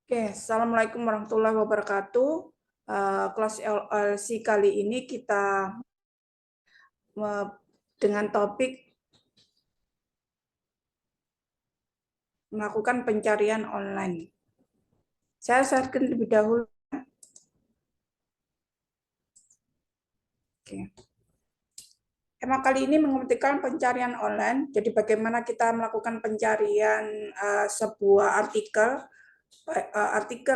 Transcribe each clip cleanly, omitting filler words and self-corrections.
Oke, Assalamualaikum warahmatullahi wabarakatuh. Kelas LLC kali ini kita dengan topik melakukan pencarian online. Saya share lebih dahulu. Oke. Tema kali ini mengenai pencarian online. Jadi bagaimana kita melakukan pencarian sebuah artikel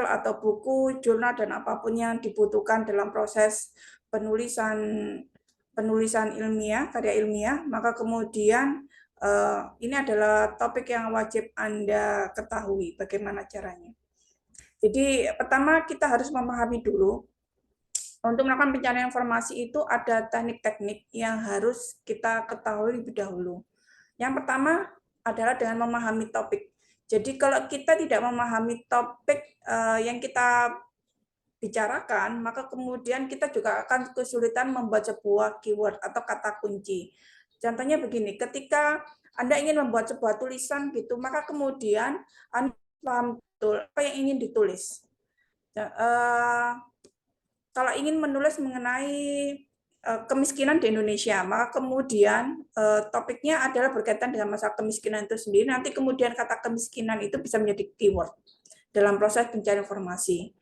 atau buku, jurnal dan apapun yang dibutuhkan dalam proses penulisan ilmiah, karya ilmiah, maka kemudian ini adalah topik yang wajib Anda ketahui bagaimana caranya. Jadi pertama kita harus memahami dulu untuk melakukan pencarian informasi itu ada teknik-teknik yang harus kita ketahui lebih dahulu. Yang pertama adalah dengan memahami topik. Jadi kalau kita tidak memahami topik yang kita bicarakan, maka kemudian kita juga akan kesulitan membuat sebuah keyword atau kata kunci. Contohnya begini, ketika Anda ingin membuat sebuah tulisan gitu, maka kemudian Anda paham betul apa yang ingin ditulis. Kalau ingin menulis mengenai kemiskinan di Indonesia, maka kemudian topiknya adalah berkaitan dengan masalah kemiskinan itu sendiri. Nanti kemudian kata kemiskinan itu bisa menjadi keyword dalam proses pencarian informasi.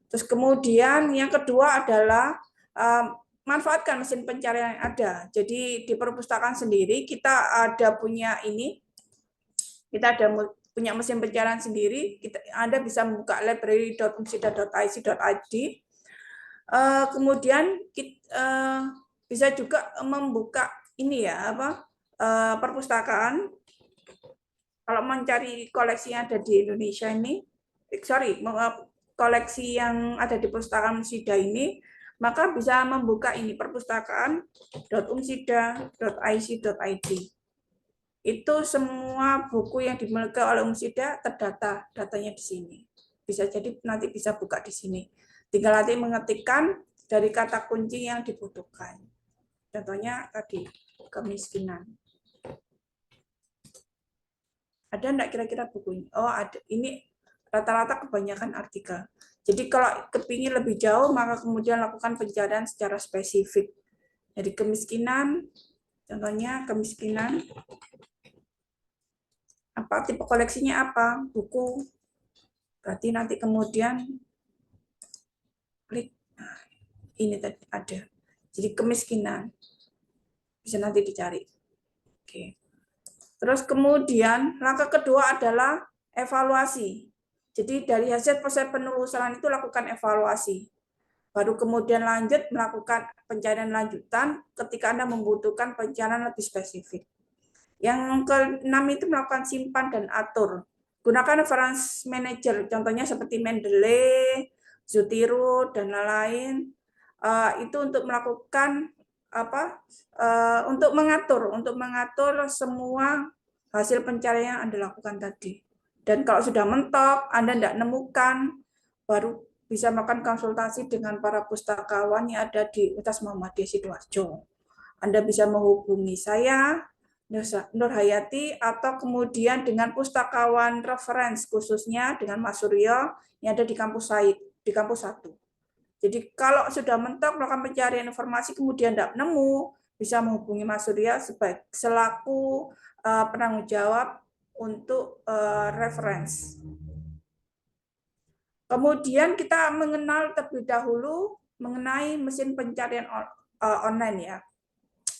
Terus kemudian yang kedua adalah manfaatkan mesin pencarian yang ada. Jadi di perpustakaan sendiri kita ada punya ini, kita ada punya mesin pencarian sendiri. Anda bisa membuka library.umsida.ic.id. Kemudian kita bisa juga membuka ini ya perpustakaan. Kalau mencari koleksi yang ada di Indonesia ini, koleksi yang ada di perpustakaan Umsida ini, maka bisa membuka ini perpustakaan.umsida.ic.id. Itu semua buku yang dimiliki oleh Umsida terdata, datanya di sini. Bisa jadi nanti bisa buka di sini. Tinggal nanti mengetikkan dari kata kunci yang dibutuhkan. Contohnya tadi, kemiskinan. Ada enggak kira-kira bukunya? Oh, ada. Ini rata-rata kebanyakan artikel. Jadi kalau kepingin lebih jauh, maka kemudian lakukan pencarian secara spesifik. Jadi kemiskinan, contohnya kemiskinan, apa tipe koleksinya apa, buku. Berarti nanti kemudian klik, nah, ini tadi ada. Jadi kemiskinan, bisa nanti dicari. Oke. Terus kemudian langkah kedua adalah evaluasi. Jadi dari hasil proses penelusuran itu lakukan evaluasi. Baru kemudian lanjut melakukan pencarian lanjutan ketika Anda membutuhkan pencarian lebih spesifik. Yang keenam itu melakukan simpan dan atur. Gunakan reference manager, contohnya seperti Mendeley, Zotero, dan lain-lain. Itu untuk melakukan untuk mengatur semua hasil pencarian yang Anda lakukan tadi. Dan kalau sudah mentok, Anda tidak menemukan, baru bisa melakukan konsultasi dengan para pustakawan yang ada di Universitas Muhammadiyah Sidoarjo. Anda bisa menghubungi saya, Nur Hayati, atau kemudian dengan pustakawan reference, khususnya dengan Mas Suryo yang ada di kampus di kampus 1. Jadi kalau sudah mentok melakukan pencarian informasi kemudian tidak nemu, bisa menghubungi Mas Surya selaku penanggung jawab untuk reference. Kemudian kita mengenal terlebih dahulu mengenai mesin pencarian online ya.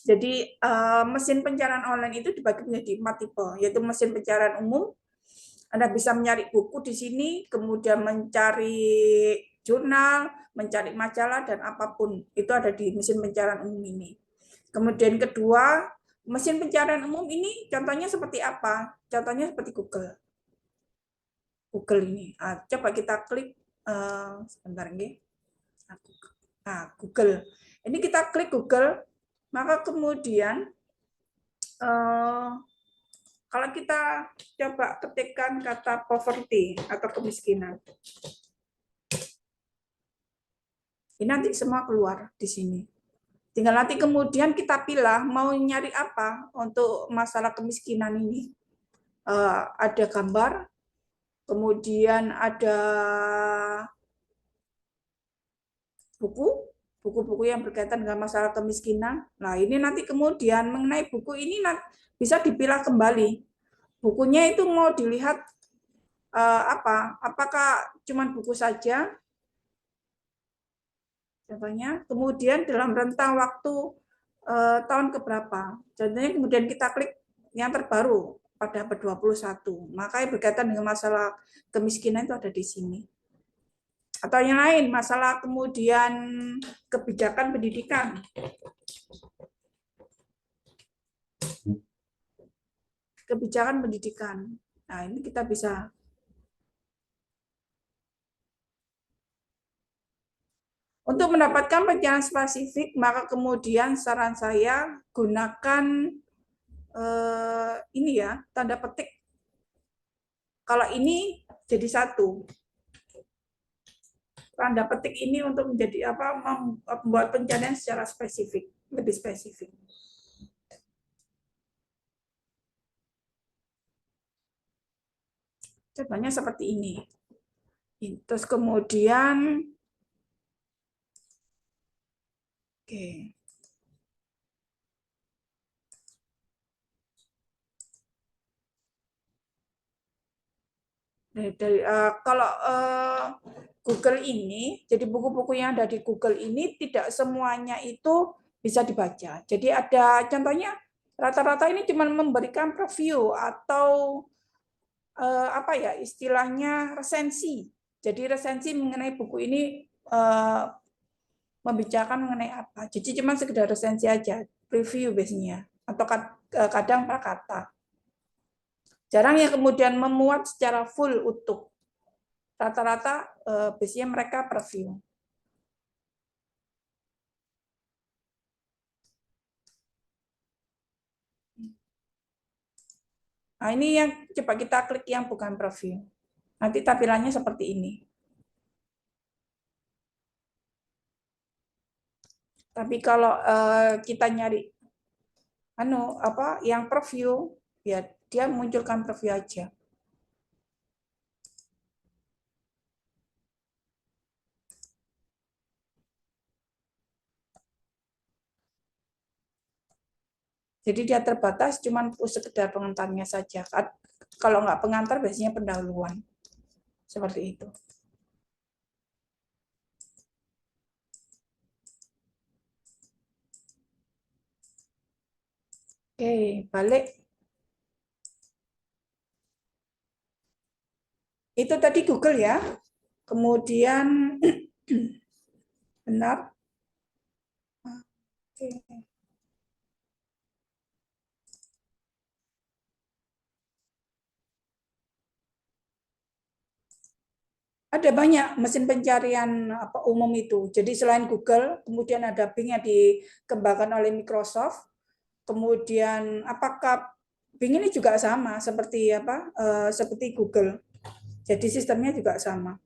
Jadi mesin pencarian online itu dibagi menjadi 4 tipe, yaitu mesin pencarian umum. Anda bisa mencari buku di sini, kemudian mencari jurnal, mencari majalah, dan apapun. Itu ada di mesin pencarian umum ini. Kemudian kedua, mesin pencarian umum ini contohnya seperti apa? Contohnya seperti Google. Google ini. Coba kita klik, sebentar ini. Nah, Google. Ini kita klik Google, maka kemudian kalau kita coba ketikkan kata poverty atau kemiskinan, ini nanti semua keluar di sini. Tinggal nanti kemudian kita pilih mau nyari apa untuk masalah kemiskinan ini. Ada gambar, kemudian ada buku-buku yang berkaitan dengan masalah kemiskinan. Nah, ini nanti kemudian mengenai buku ini bisa dipilah kembali. Bukunya itu mau dilihat apa? Apakah cuma buku saja? Contohnya, kemudian dalam rentang waktu tahun keberapa. Contohnya kemudian kita klik yang terbaru pada abad 21. Maka berkaitan dengan masalah kemiskinan itu ada di sini. Atau yang lain, masalah kemudian kebijakan pendidikan. Kebijakan pendidikan. Nah, ini kita bisa. Untuk mendapatkan pencerahan spesifik, maka kemudian saran saya gunakan ini ya, tanda petik. Kalau ini jadi satu. Tanda petik ini untuk menjadi apa? Membuat pencarian secara spesifik, lebih spesifik. Contohnya seperti ini. Terus kemudian, oke. Kalau Google ini, jadi buku-buku yang ada di Google ini tidak semuanya itu bisa dibaca. Jadi ada contohnya rata-rata ini cuma memberikan preview atau apa ya istilahnya resensi. Jadi resensi mengenai buku ini membicarakan mengenai apa. Jadi cuma sekedar resensi aja, preview biasanya atau kadang prakata. Jarang yang kemudian memuat secara full utuh. Rata-rata biasanya mereka preview. Nah, ini yang coba kita klik yang bukan preview. Nanti tampilannya seperti ini. Tapi kalau kita nyari yang preview, ya dia munculkan preview aja. Jadi dia terbatas, cuman sekedar pengantarnya saja. Kalau nggak pengantar, biasanya pendahuluan. Seperti itu. Oke, balik. Itu tadi Google ya. Kemudian, benar. Oke. Ada banyak mesin pencarian umum itu. Jadi selain Google, kemudian ada Bing yang dikembangkan oleh Microsoft. Kemudian apakah Bing ini juga sama seperti seperti Google. Jadi sistemnya juga sama.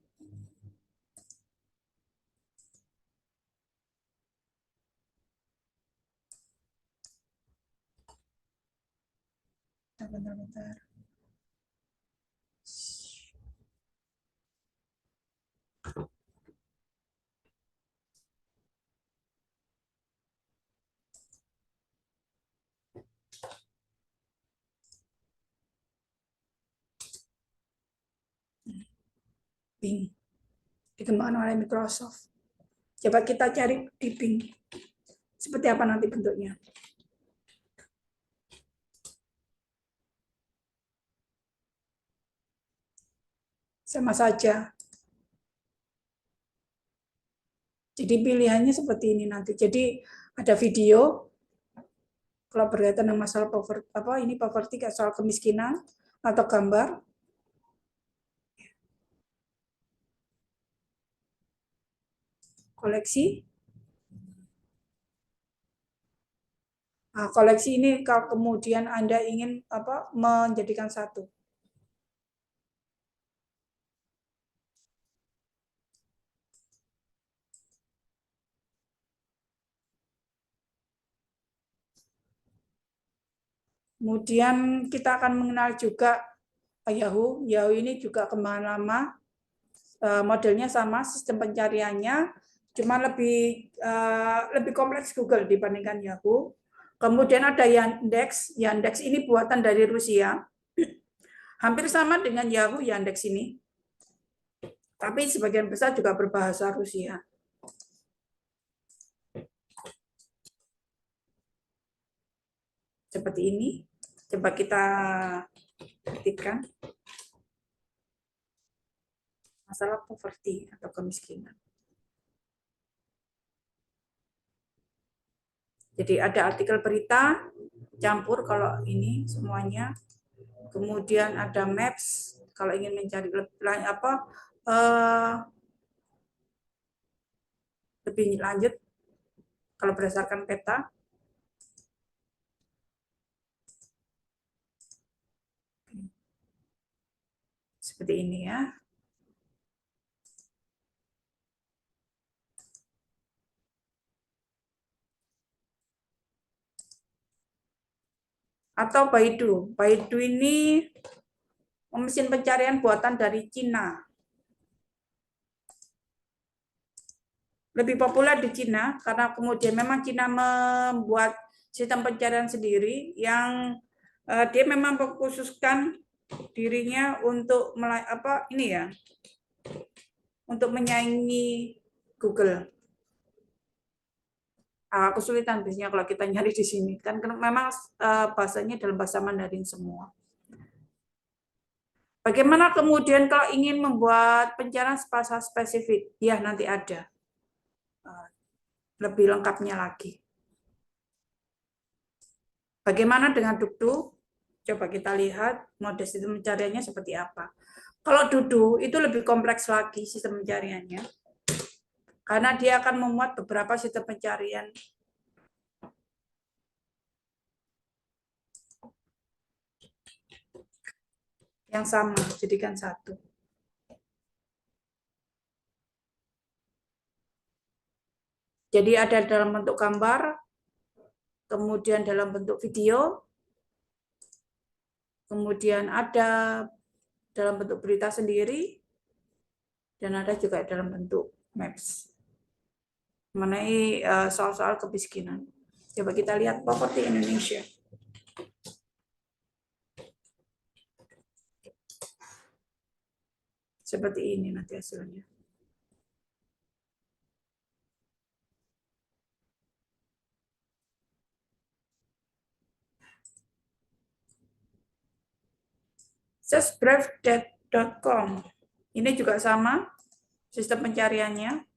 Bentar. Bing dikembangkan oleh Microsoft. Coba kita cari di Bing. Seperti apa nanti bentuknya. Sama saja. Jadi pilihannya seperti ini nanti. Jadi ada video kalau berkaitan dengan masalah poverty soal kemiskinan atau gambar. Koleksi. Nah, koleksi ini kalau kemudian Anda ingin menjadikan satu. Kemudian kita akan mengenal juga Yahoo. Yahoo ini juga kemana-mana, modelnya sama, sistem pencariannya, cuma lebih kompleks Google dibandingkan Yahoo. Kemudian ada Yandex. Yandex ini buatan dari Rusia. Hampir sama dengan Yahoo Yandex ini. Tapi sebagian besar juga berbahasa Rusia. Seperti ini. Coba kita ketikkan. Masalah poverty atau kemiskinan. Jadi ada artikel berita, campur kalau ini semuanya. Kemudian ada maps, kalau ingin mencari lebih lanjut, kalau berdasarkan peta. Seperti ini ya. Atau Baidu. Baidu ini mesin pencarian buatan dari Cina. Lebih populer di Cina karena kemudian memang Cina membuat sistem pencarian sendiri yang dia memang mengkhususkan dirinya untuk untuk menyaingi Google. Kesulitan biasanya kalau kita nyari di sini kan memang bahasanya dalam bahasa Mandarin semua. Bagaimana kemudian kalau ingin membuat pencarian bahasa spesifik? Ya, nanti ada lebih lengkapnya lagi. Bagaimana dengan Dudu? Coba kita lihat model sistem pencariannya seperti apa. Kalau Dudu itu lebih kompleks lagi sistem pencariannya. Karena dia akan memuat beberapa sistem pencarian. Yang sama, jadikan satu. Jadi ada dalam bentuk gambar, kemudian dalam bentuk video, kemudian ada dalam bentuk berita sendiri, dan ada juga dalam bentuk maps. Mengenai soal-soal kemiskinan. Coba kita lihat poverty Indonesia. Seperti ini nanti hasilnya. Searchbrave.com. Ini juga sama sistem pencariannya.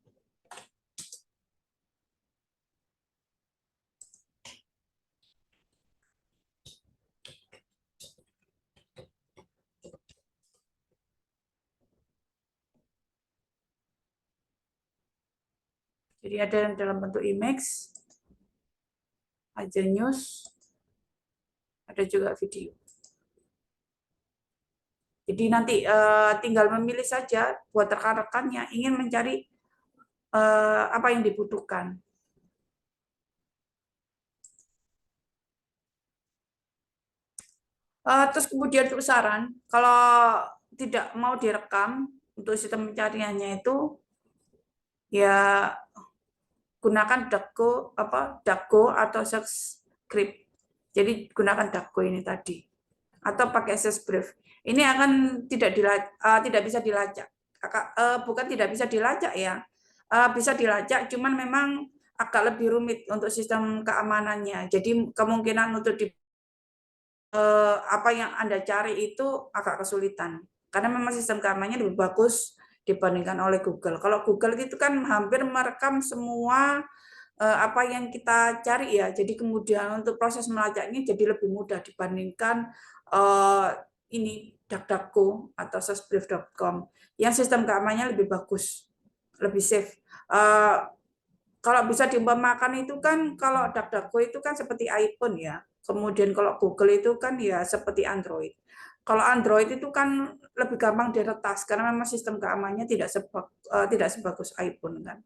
Jadi ada dalam bentuk image, ada news, ada juga video. Jadi nanti tinggal memilih saja buat rekan-rekannya ingin mencari apa yang dibutuhkan. Terus kemudian untuk saran, kalau tidak mau direkam untuk sistem pencariannya itu, ya gunakan DuckDuckGo atau Searchscript. Jadi gunakan DuckDuckGo ini tadi, atau pakai Searchbrave. Ini akan tidak bisa dilacak. Bukan tidak bisa dilacak ya, bisa dilacak, cuman memang agak lebih rumit untuk sistem keamanannya. Jadi kemungkinan untuk apa yang Anda cari itu agak kesulitan. Karena memang sistem keamanannya lebih bagus dibandingkan oleh Google. Kalau Google itu kan hampir merekam semua apa yang kita cari ya. Jadi kemudian untuk proses melacaknya jadi lebih mudah dibandingkan ini DuckDuckGo atau searchbrave.com yang sistem keamanannya lebih bagus, lebih safe. Kalau bisa diumpamakan itu kan kalau DuckDuckGo itu kan seperti iPhone ya. Kemudian kalau Google itu kan ya seperti Android. Kalau Android itu kan lebih gampang diretas karena memang sistem keamanannya tidak sebagus iPhone kan.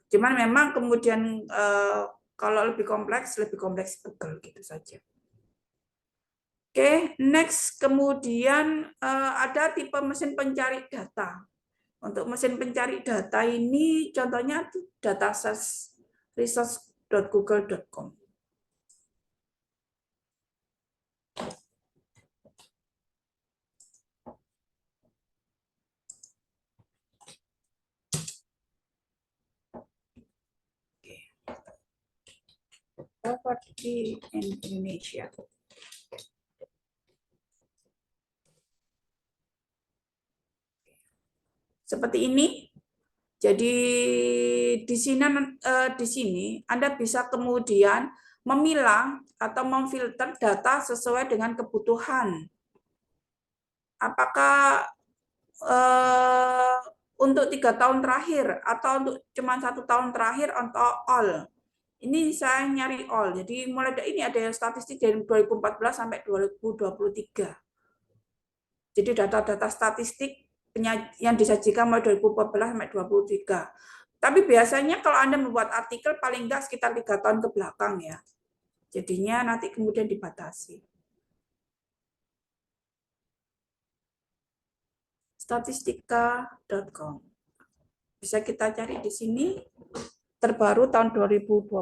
Cuman memang kemudian kalau lebih kompleks Google gitu saja. Oke, next kemudian ada tipe mesin pencari data. Untuk mesin pencari data ini contohnya data search research.google.com. Property in Indonesia. Seperti ini. Jadi di sini Anda bisa kemudian memilah atau memfilter data sesuai dengan kebutuhan. Apakah untuk 3 tahun terakhir atau untuk cuma 1 tahun terakhir atau all? Ini saya nyari all. Jadi mulai dari ini ada yang statistik dari 2014 sampai 2023. Jadi data-data statistik yang disajikan mulai 2014 sampai 2023. Tapi biasanya kalau Anda membuat artikel paling enggak sekitar 3 tahun ke belakang ya. Jadinya nanti kemudian dibatasi. Statistika.com. Bisa kita cari di sini. Terbaru tahun 2024.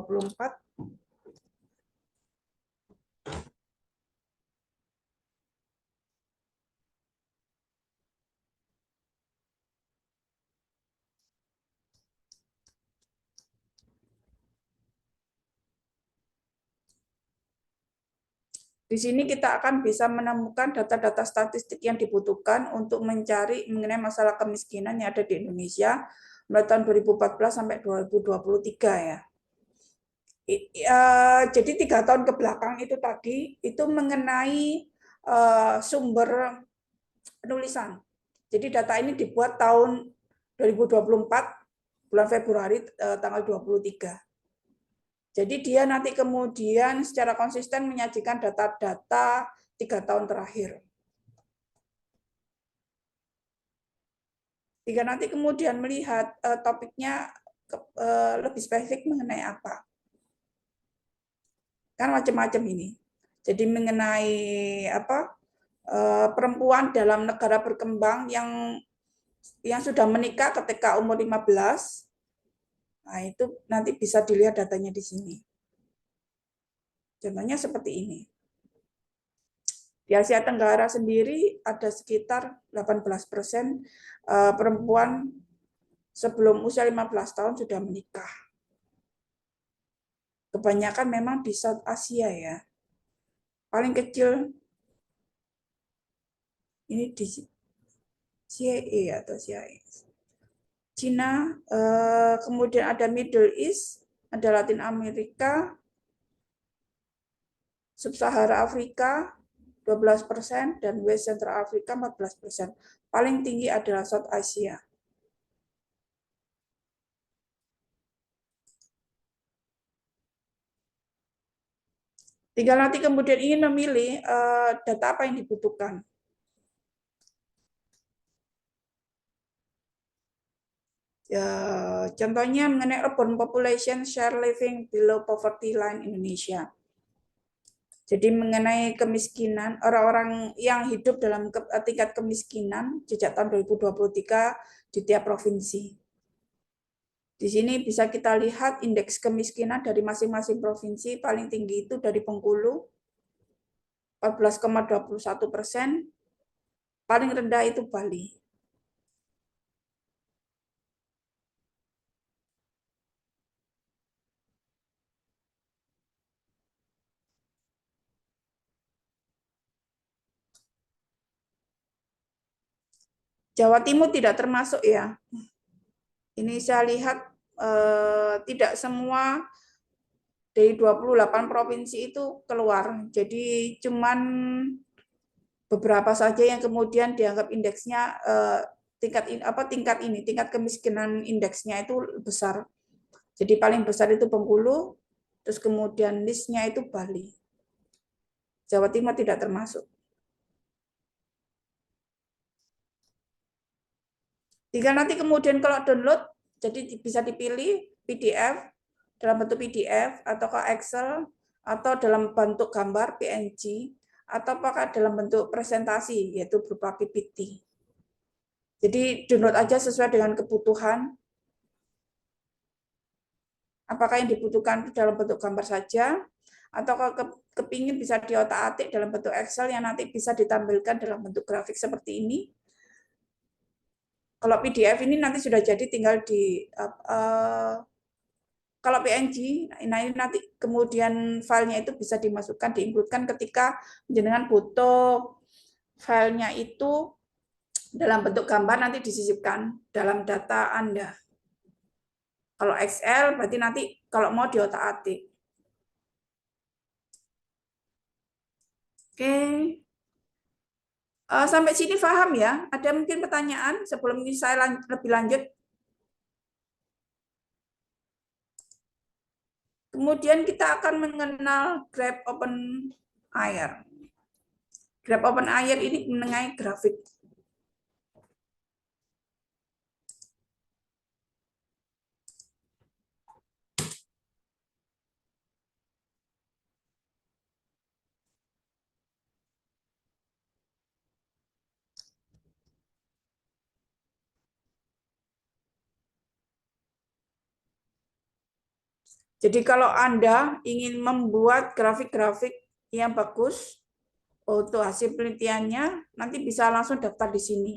Di sini kita akan bisa menemukan data-data statistik yang dibutuhkan untuk mencari mengenai masalah kemiskinan yang ada di Indonesia mulai tahun 2014 sampai 2023 ya. Jadi 3 tahun ke belakang itu tadi itu mengenai sumber penulisan. Jadi data ini dibuat tahun 2024 bulan Februari tanggal 23. Jadi dia nanti kemudian secara konsisten menyajikan data-data 3 tahun terakhir. Jika nanti kemudian melihat topiknya lebih spesifik mengenai apa. Kan macam-macam ini. Jadi mengenai apa perempuan dalam negara berkembang yang sudah menikah ketika umur 15. Nah, itu nanti bisa dilihat datanya di sini. Contohnya seperti ini. Di Asia Tenggara sendiri ada sekitar 18% perempuan sebelum usia 15 tahun sudah menikah. Kebanyakan memang di South Asia ya. Paling kecil ini di CIE atau CIE. Cina, kemudian ada Middle East, ada Latin Amerika, Sub-Sahara Afrika 12% dan West Central Afrika 14%. Paling tinggi adalah South Asia. Tinggal nanti kemudian ingin memilih data apa yang dibutuhkan. Ya, contohnya mengenai urban population share living below poverty line Indonesia. Jadi mengenai kemiskinan, orang-orang yang hidup dalam tingkat kemiskinan sejak tahun 2023 di tiap provinsi. Di sini bisa kita lihat indeks kemiskinan dari masing-masing provinsi. Paling tinggi itu dari Bengkulu, 14,21%. Paling rendah itu Bali. Jawa Timur tidak termasuk ya. Ini saya lihat tidak semua dari 28 provinsi itu keluar. Jadi cuman beberapa saja yang kemudian dianggap indeksnya tingkat kemiskinan indeksnya itu besar. Jadi paling besar itu Bengkulu, terus kemudian listnya itu Bali. Jawa Timur tidak termasuk. Jika nanti kemudian kalau download, jadi bisa dipilih PDF, dalam bentuk PDF, atau ke Excel, atau dalam bentuk gambar PNG, atau apakah dalam bentuk presentasi, yaitu berupa PPT. Jadi download aja sesuai dengan kebutuhan. Apakah yang dibutuhkan dalam bentuk gambar saja, atau kalau kepingin bisa diotak-atik dalam bentuk Excel yang nanti bisa ditampilkan dalam bentuk grafik seperti ini. Kalau PDF ini nanti sudah jadi, tinggal di kalau PNG, nah ini nanti kemudian filenya itu bisa dimasukkan, diinputkan ketika jenengan butuh filenya itu dalam bentuk gambar, nanti disisipkan dalam data Anda. Kalau Excel berarti nanti kalau mau diotak-atik. Oke. Sampai sini paham ya? Ada mungkin pertanyaan sebelum saya lebih lanjut? Kemudian kita akan mengenal Grab Open Air. Grab Open Air ini mengenai grafik. Jadi kalau Anda ingin membuat grafik-grafik yang bagus untuk hasil penelitiannya, nanti bisa langsung daftar di sini,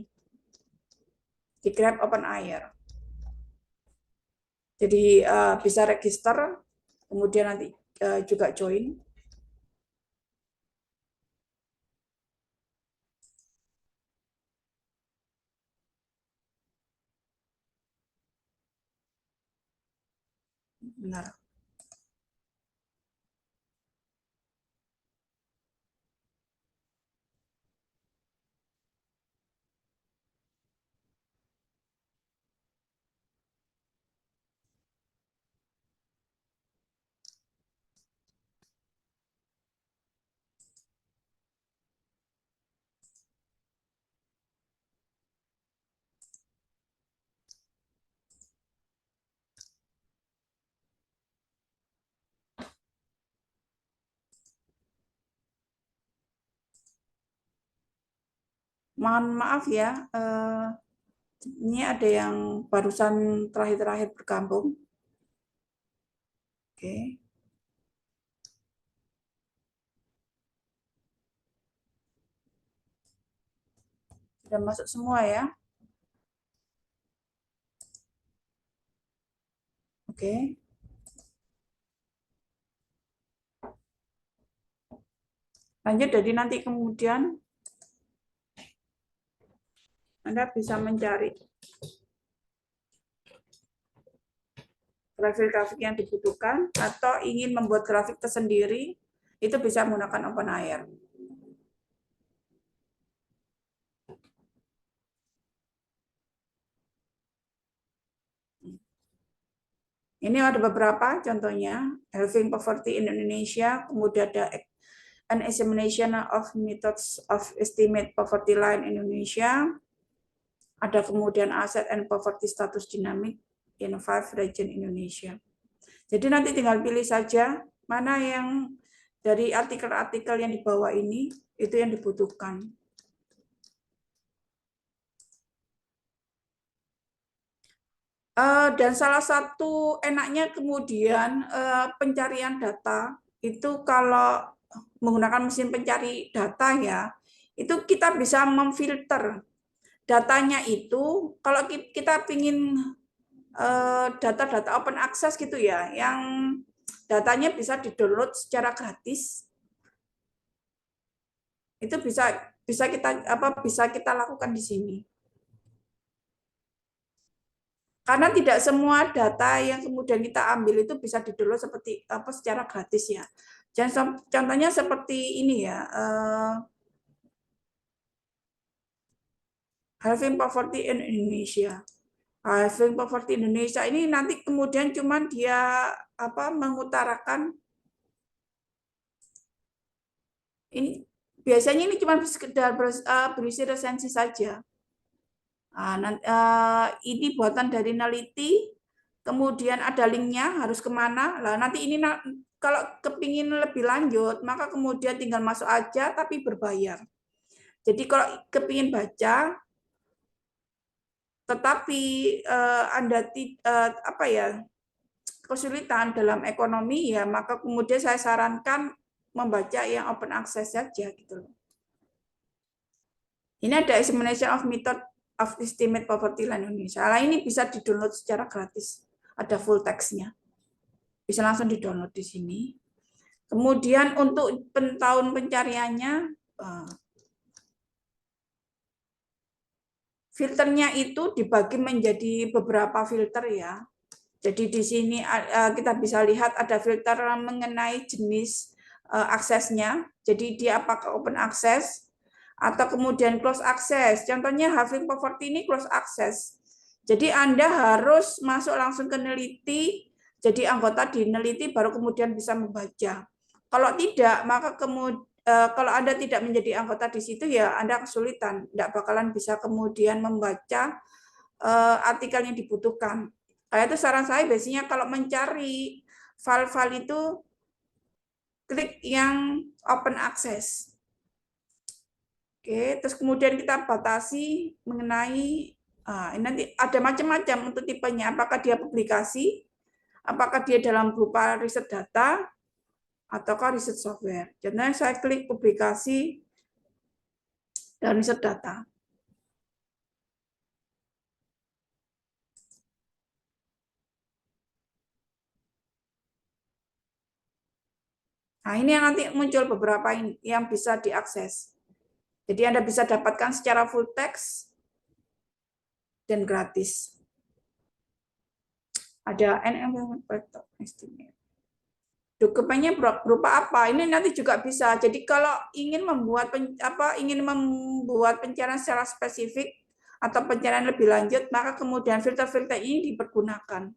di Grab Open Air. Jadi bisa register, kemudian nanti juga join. Benar. Mohon maaf ya, ini ada yang barusan terakhir-terakhir bergabung. Oke. Sudah masuk semua ya. Oke. Lanjut, jadi nanti kemudian Anda bisa mencari grafik-grafik yang dibutuhkan, atau ingin membuat grafik tersendiri, itu bisa menggunakan Open Air. Ini ada beberapa contohnya, Halving Poverty in Indonesia, kemudian ada an examination of methods of estimate poverty line Indonesia, ada kemudian asset and poverty status dynamic in 5 region Indonesia. Jadi nanti tinggal pilih saja mana yang dari artikel-artikel yang di bawah ini itu yang dibutuhkan. Dan salah satu enaknya kemudian pencarian data itu kalau menggunakan mesin pencari data ya, itu kita bisa memfilter datanya itu. Kalau kita ingin data-data open access gitu ya, yang datanya bisa di-download secara gratis, itu bisa kita lakukan di sini. Karena tidak semua data yang kemudian kita ambil itu bisa di-download secara gratis ya. Contohnya seperti ini ya, Halving Poverty in Indonesia. Halving Poverty Indonesia ini nanti kemudian cuman dia mengutarakan ini, biasanya ini cuma sekedar berisi resensi saja. Ini buatan dari Neliti, kemudian ada linknya harus kemana. Nah, nanti ini kalau kepingin lebih lanjut, maka kemudian tinggal masuk aja tapi berbayar. Jadi kalau kepingin baca, tetapi Anda apa ya, kesulitan dalam ekonomi, ya maka kemudian saya sarankan membaca yang open access saja gitu loh. Ini ada Examination of Method of Estimate Poverty Line Indonesia. Nah, ini bisa di-download secara gratis. Ada full text-nya. Bisa langsung di-download di sini. Kemudian untuk tahun pencariannya, filternya itu dibagi menjadi beberapa filter ya. Jadi di sini kita bisa lihat ada filter mengenai jenis aksesnya. Jadi dia apakah open access atau kemudian close access. Contohnya Halving Poverty ini close access. Jadi Anda harus masuk langsung ke neliti, jadi anggota di neliti baru kemudian bisa membaca. Kalau tidak, maka kemudian kalau Anda tidak menjadi anggota di situ, ya Anda kesulitan, tidak bakalan bisa kemudian membaca artikel yang dibutuhkan. Kayak itu saran saya biasanya kalau mencari file-file itu klik yang open access. Oke, terus kemudian kita batasi mengenai ini nanti ada macam-macam untuk tipenya. Apakah dia publikasi, apakah dia dalam berupa riset data, ataukah riset software. Contohnya saya klik publikasi dan riset data. Nah, ini yang nanti muncul beberapa yang bisa diakses. Jadi Anda bisa dapatkan secara full text dan gratis. Ada NM estimate. Dokumennya berupa apa? Ini nanti juga bisa. Jadi kalau ingin membuat pencarian secara spesifik atau pencarian lebih lanjut, maka kemudian filter-filter ini dipergunakan.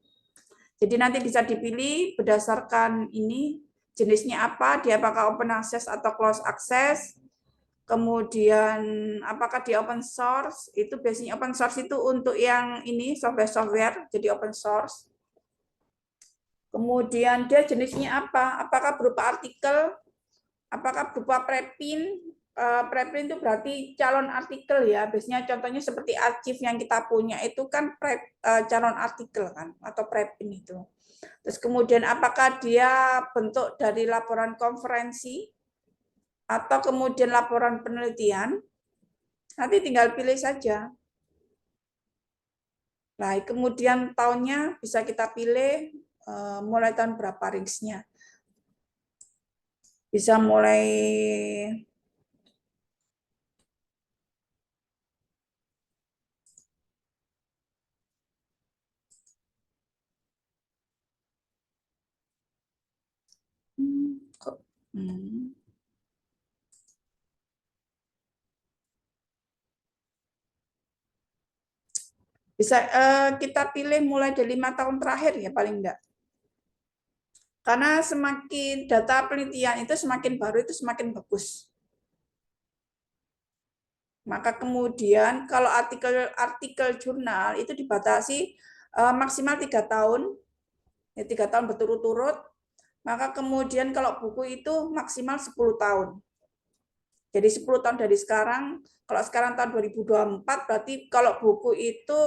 Jadi nanti bisa dipilih berdasarkan ini jenisnya apa, dia apakah open access atau closed access. Kemudian apakah di open source, itu biasanya open source itu untuk yang ini software, jadi open source. Kemudian dia jenisnya apa, apakah berupa artikel, apakah berupa preprint. Preprint itu berarti calon artikel ya, biasanya contohnya seperti arsip yang kita punya itu kan calon artikel kan, atau preprint itu. Terus kemudian apakah dia bentuk dari laporan konferensi, atau kemudian laporan penelitian, nanti tinggal pilih saja. Nah, kemudian tahunnya bisa kita pilih mulai tahun berapa range-nya. Bisa mulai bisa kita pilih mulai dari 5 tahun terakhir ya paling enggak. Karena semakin data penelitian itu semakin baru itu semakin bagus. Maka kemudian kalau artikel jurnal itu dibatasi maksimal 3 tahun, ya 3 tahun berturut-turut. Maka kemudian kalau buku itu maksimal 10 tahun. Jadi 10 tahun dari sekarang, kalau sekarang tahun 2024, berarti kalau buku itu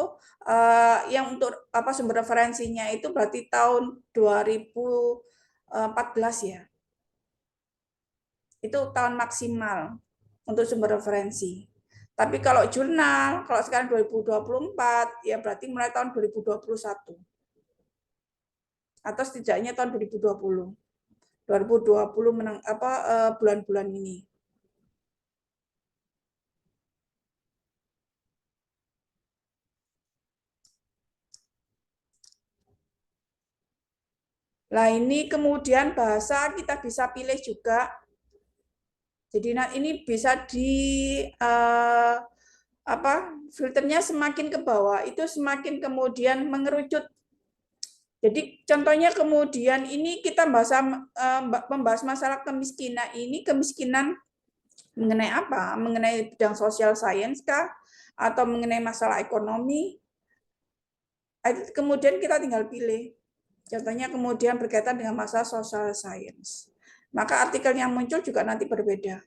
yang untuk sumber referensinya itu berarti tahun 2014 ya. Itu tahun maksimal untuk sumber referensi. Tapi kalau jurnal, kalau sekarang 2024, ya berarti mulai tahun 2021. Atau setidaknya tahun 2020. 2020 bulan-bulan ini. Nah, ini kemudian bahasa kita bisa pilih juga. Jadi ini bisa filternya semakin ke bawah itu semakin kemudian mengerucut. Jadi contohnya kemudian ini kita membahas masalah kemiskinan. Ini kemiskinan mengenai apa? Mengenai bidang social science kah? Atau mengenai masalah ekonomi? Kemudian kita tinggal pilih. Contohnya kemudian berkaitan dengan masalah social science. Maka artikel yang muncul juga nanti berbeda.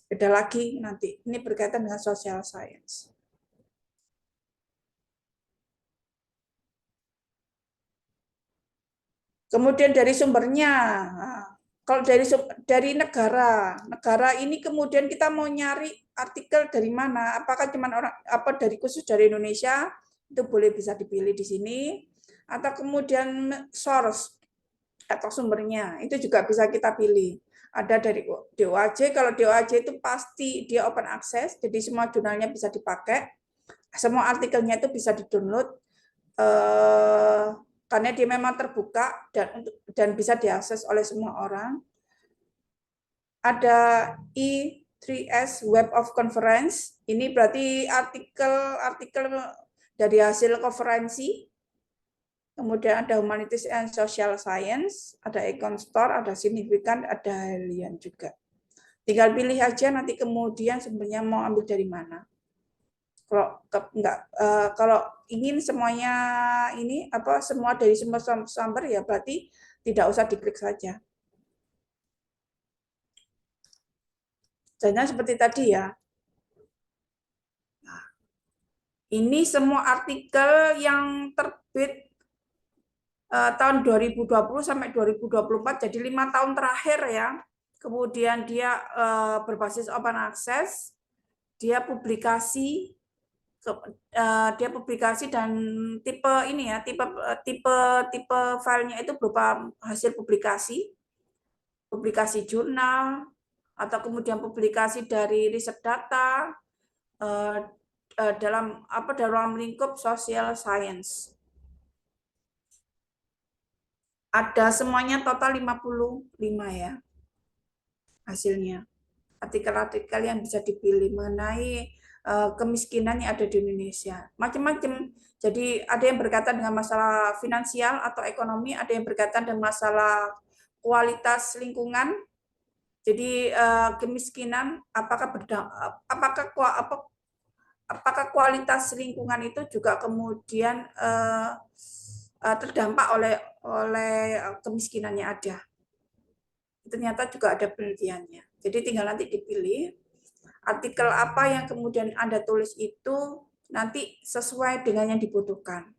Beda lagi nanti. Ini berkaitan dengan social science. Kemudian dari sumbernya, kalau dari negara ini kemudian kita mau nyari artikel dari mana? Apakah cuma dari khusus dari Indonesia? Itu boleh bisa dipilih di sini, atau kemudian source atau sumbernya itu juga bisa kita pilih. Ada dari DOAJ, kalau DOAJ itu pasti dia open access, jadi semua jurnalnya bisa dipakai, semua artikelnya itu bisa di-download, karena dia memang terbuka dan bisa diakses oleh semua orang. Ada E3S Web of Conference, ini berarti artikel dari hasil konferensi. Kemudian ada Humanities and Social Science, ada Econ Store, ada Significant, ada Helian juga. Tinggal pilih aja nanti kemudian sebenarnya mau ambil dari mana. Kalau ingin semuanya ini semua dari semua sumber ya berarti tidak usah diklik saja. Contohnya seperti tadi ya. Nah, ini semua artikel yang terbit tahun 2020 sampai 2024, jadi 5 tahun terakhir ya. Kemudian dia berbasis open access, dia publikasi dan tipe ini ya, tipe filenya itu berupa hasil publikasi jurnal, atau kemudian publikasi dari riset data dalam lingkup social science. Ada semuanya total 55 ya hasilnya. Artikel-artikel yang bisa dipilih mengenai kemiskinan yang ada di Indonesia. Macam-macam. Jadi ada yang berkaitan dengan masalah finansial atau ekonomi, ada yang berkaitan dengan masalah kualitas lingkungan. Jadi kemiskinan apakah kualitas lingkungan itu juga kemudian terdampak oleh kemiskinan yang ada. Ternyata juga ada penelitiannya. Jadi tinggal nanti dipilih artikel apa yang kemudian Anda tulis itu nanti sesuai dengan yang dibutuhkan.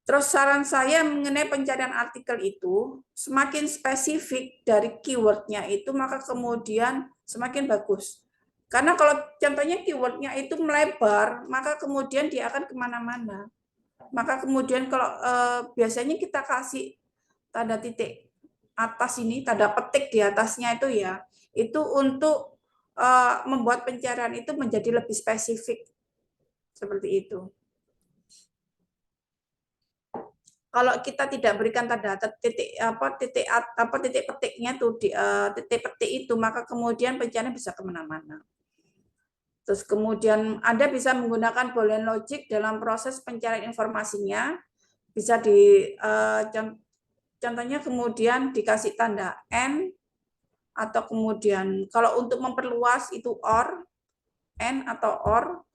Terus saran saya mengenai pencarian artikel itu, semakin spesifik dari keywordnya itu, maka kemudian semakin bagus. Karena kalau contohnya keywordnya itu melebar, maka kemudian dia akan kemana-mana. Maka kemudian kalau biasanya kita kasih tanda titik atas ini, tanda petik di atasnya itu ya, itu untuk membuat pencarian itu menjadi lebih spesifik. Seperti itu. Kalau kita tidak berikan tanda titik petiknya tuh titik petik itu, maka kemudian pencarian bisa kemana-mana. Terus kemudian Anda bisa menggunakan Boolean logic dalam proses pencarian informasinya. Bisa contohnya kemudian dikasih tanda N, atau kemudian kalau untuk memperluas itu OR, N atau OR.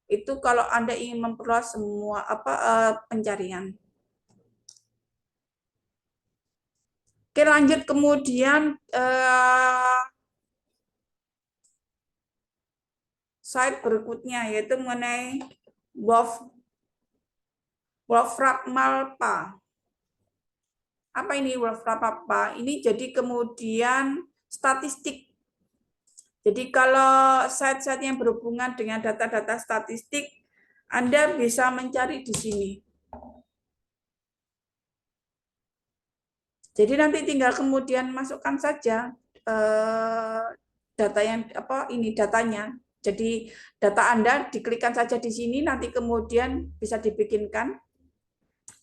Itu kalau Anda ingin memperluas semua pencarian. Oke, lanjut kemudian slide berikutnya yaitu mengenai Wolfram Malpa. Apa ini Wolfram Malpa? Ini jadi kemudian statistik. Jadi kalau site-site yang berhubungan dengan data-data statistik, Anda bisa mencari di sini. Jadi nanti tinggal kemudian masukkan saja datanya. Jadi data Anda diklikkan saja di sini, nanti kemudian bisa dibikinkan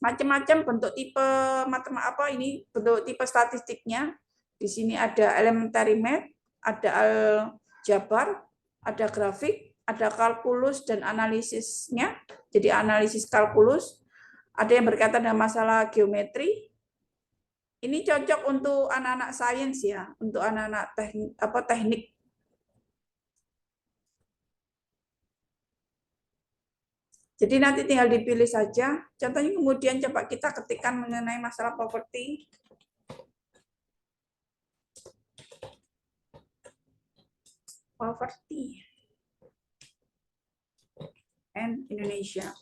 macam-macam bentuk tipe bentuk tipe statistiknya. Di sini ada elementary math, ada aljabar, ada grafik, ada kalkulus dan analisisnya. Jadi analisis kalkulus, ada yang berkaitan dengan masalah geometri. Ini cocok untuk anak-anak sains ya, untuk anak-anak teknik. Jadi nanti tinggal dipilih saja. Contohnya kemudian coba kita ketikkan mengenai masalah poverty. Poverty and Indonesia.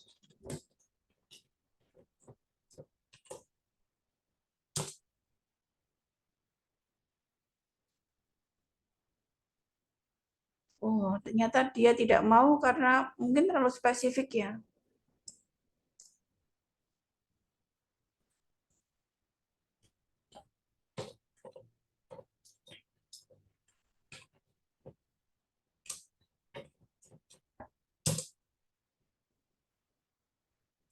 Oh, ternyata dia tidak mau karena mungkin terlalu spesifik ya.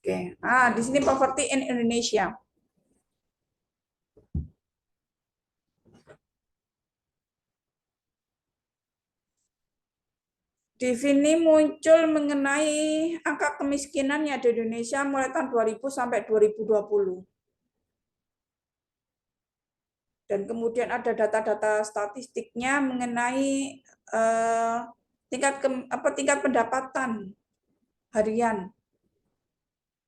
Oke. Di sini poverty in Indonesia. Di sini muncul mengenai angka kemiskinan yang ada di Indonesia mulai tahun 2000 sampai 2020. Dan kemudian ada data-data statistiknya mengenai tingkat pendapatan harian.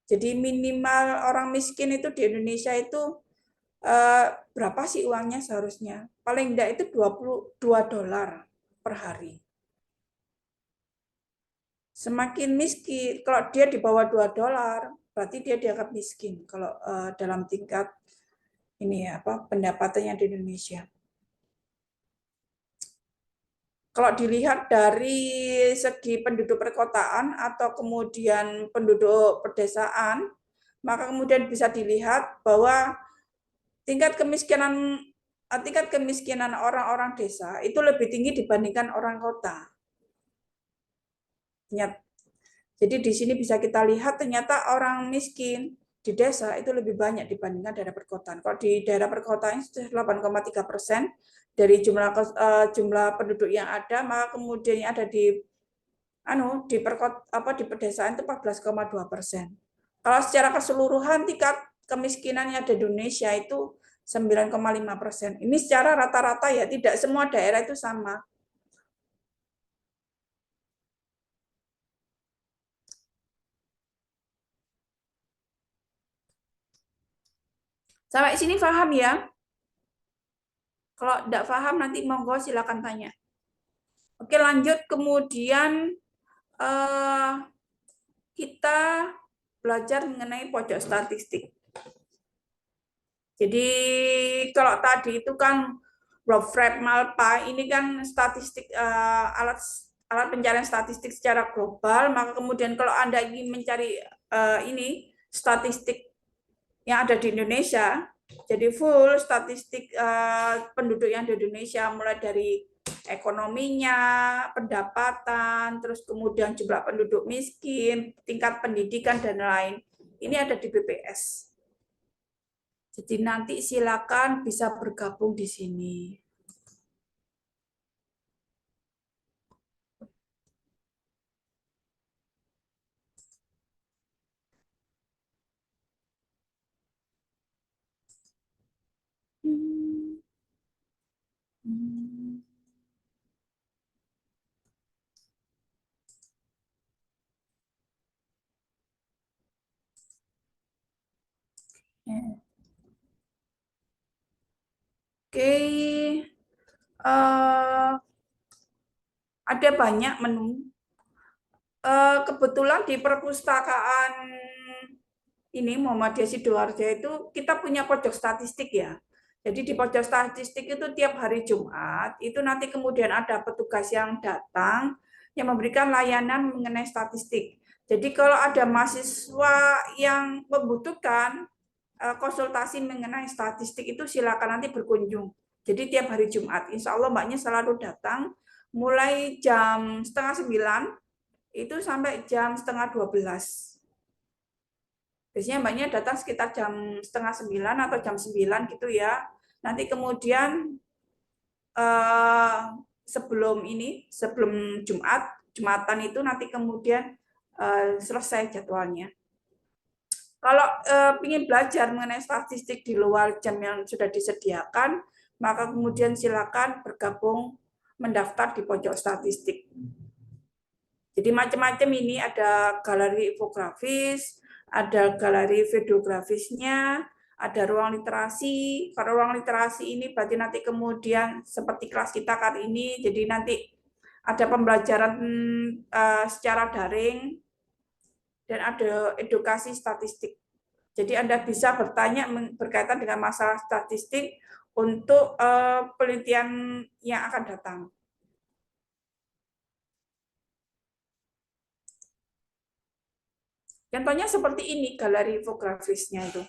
Jadi minimal orang miskin itu di Indonesia itu berapa sih uangnya seharusnya? Paling enggak itu $22 per hari. Semakin miskin, kalau dia di bawah $2, berarti dia dianggap miskin kalau dalam tingkat ini ya pendapatannya di Indonesia. Kalau dilihat dari segi penduduk perkotaan atau kemudian penduduk pedesaan, maka kemudian bisa dilihat bahwa tingkat kemiskinan orang-orang desa itu lebih tinggi dibandingkan orang kota. Jadi di sini bisa kita lihat ternyata orang miskin di desa itu lebih banyak dibandingkan daerah perkotaan. Kalau di daerah perkotaan itu 8,3% dari jumlah penduduk yang ada, maka kemudian yang ada di di pedesaan itu 14,2%. Kalau secara keseluruhan tingkat kemiskinan yang ada di Indonesia itu 9,5%. Ini secara rata-rata ya, tidak semua daerah itu sama. Sampai sini paham ya? Kalau tidak paham nanti monggo silakan tanya. Oke, lanjut kemudian kita belajar mengenai pojok statistik. Jadi kalau tadi itu kan Wolfram Malpa ini kan statistik alat pencarian statistik secara global. Maka kemudian kalau Anda ingin mencari ini statistik yang ada di Indonesia, jadi full statistik penduduk yang di Indonesia mulai dari ekonominya, pendapatan, terus kemudian jumlah penduduk miskin, tingkat pendidikan dan lain. Ini ada di BPS. Jadi nanti silakan bisa bergabung di sini. Oke, ada banyak menu. Kebetulan di perpustakaan ini Muhammadiyah Sidoarjo itu kita punya pojok statistik ya. Jadi di pojok statistik itu tiap hari Jumat itu nanti kemudian ada petugas yang datang yang memberikan layanan mengenai statistik. Jadi kalau ada mahasiswa yang membutuhkan konsultasi mengenai statistik itu silakan nanti berkunjung. Jadi tiap hari Jumat, insya Allah mbaknya selalu datang mulai jam setengah 9 itu sampai jam setengah 12. Biasanya mbaknya datang sekitar jam setengah 9 atau jam 9 gitu ya. Nanti kemudian sebelum Jumatan itu nanti kemudian selesai jadwalnya. Kalau ingin belajar mengenai statistik di luar jam yang sudah disediakan, maka kemudian silakan bergabung mendaftar di pojok statistik. Jadi macam-macam ini, ada galeri infografis, ada galeri videografisnya, ada ruang literasi. Kalau ruang literasi ini berarti nanti kemudian seperti kelas kita kali ini, jadi nanti ada pembelajaran secara daring dan ada edukasi statistik. Jadi Anda bisa bertanya berkaitan dengan masalah statistik untuk penelitian yang akan datang. Contohnya seperti ini galeri infografisnya itu.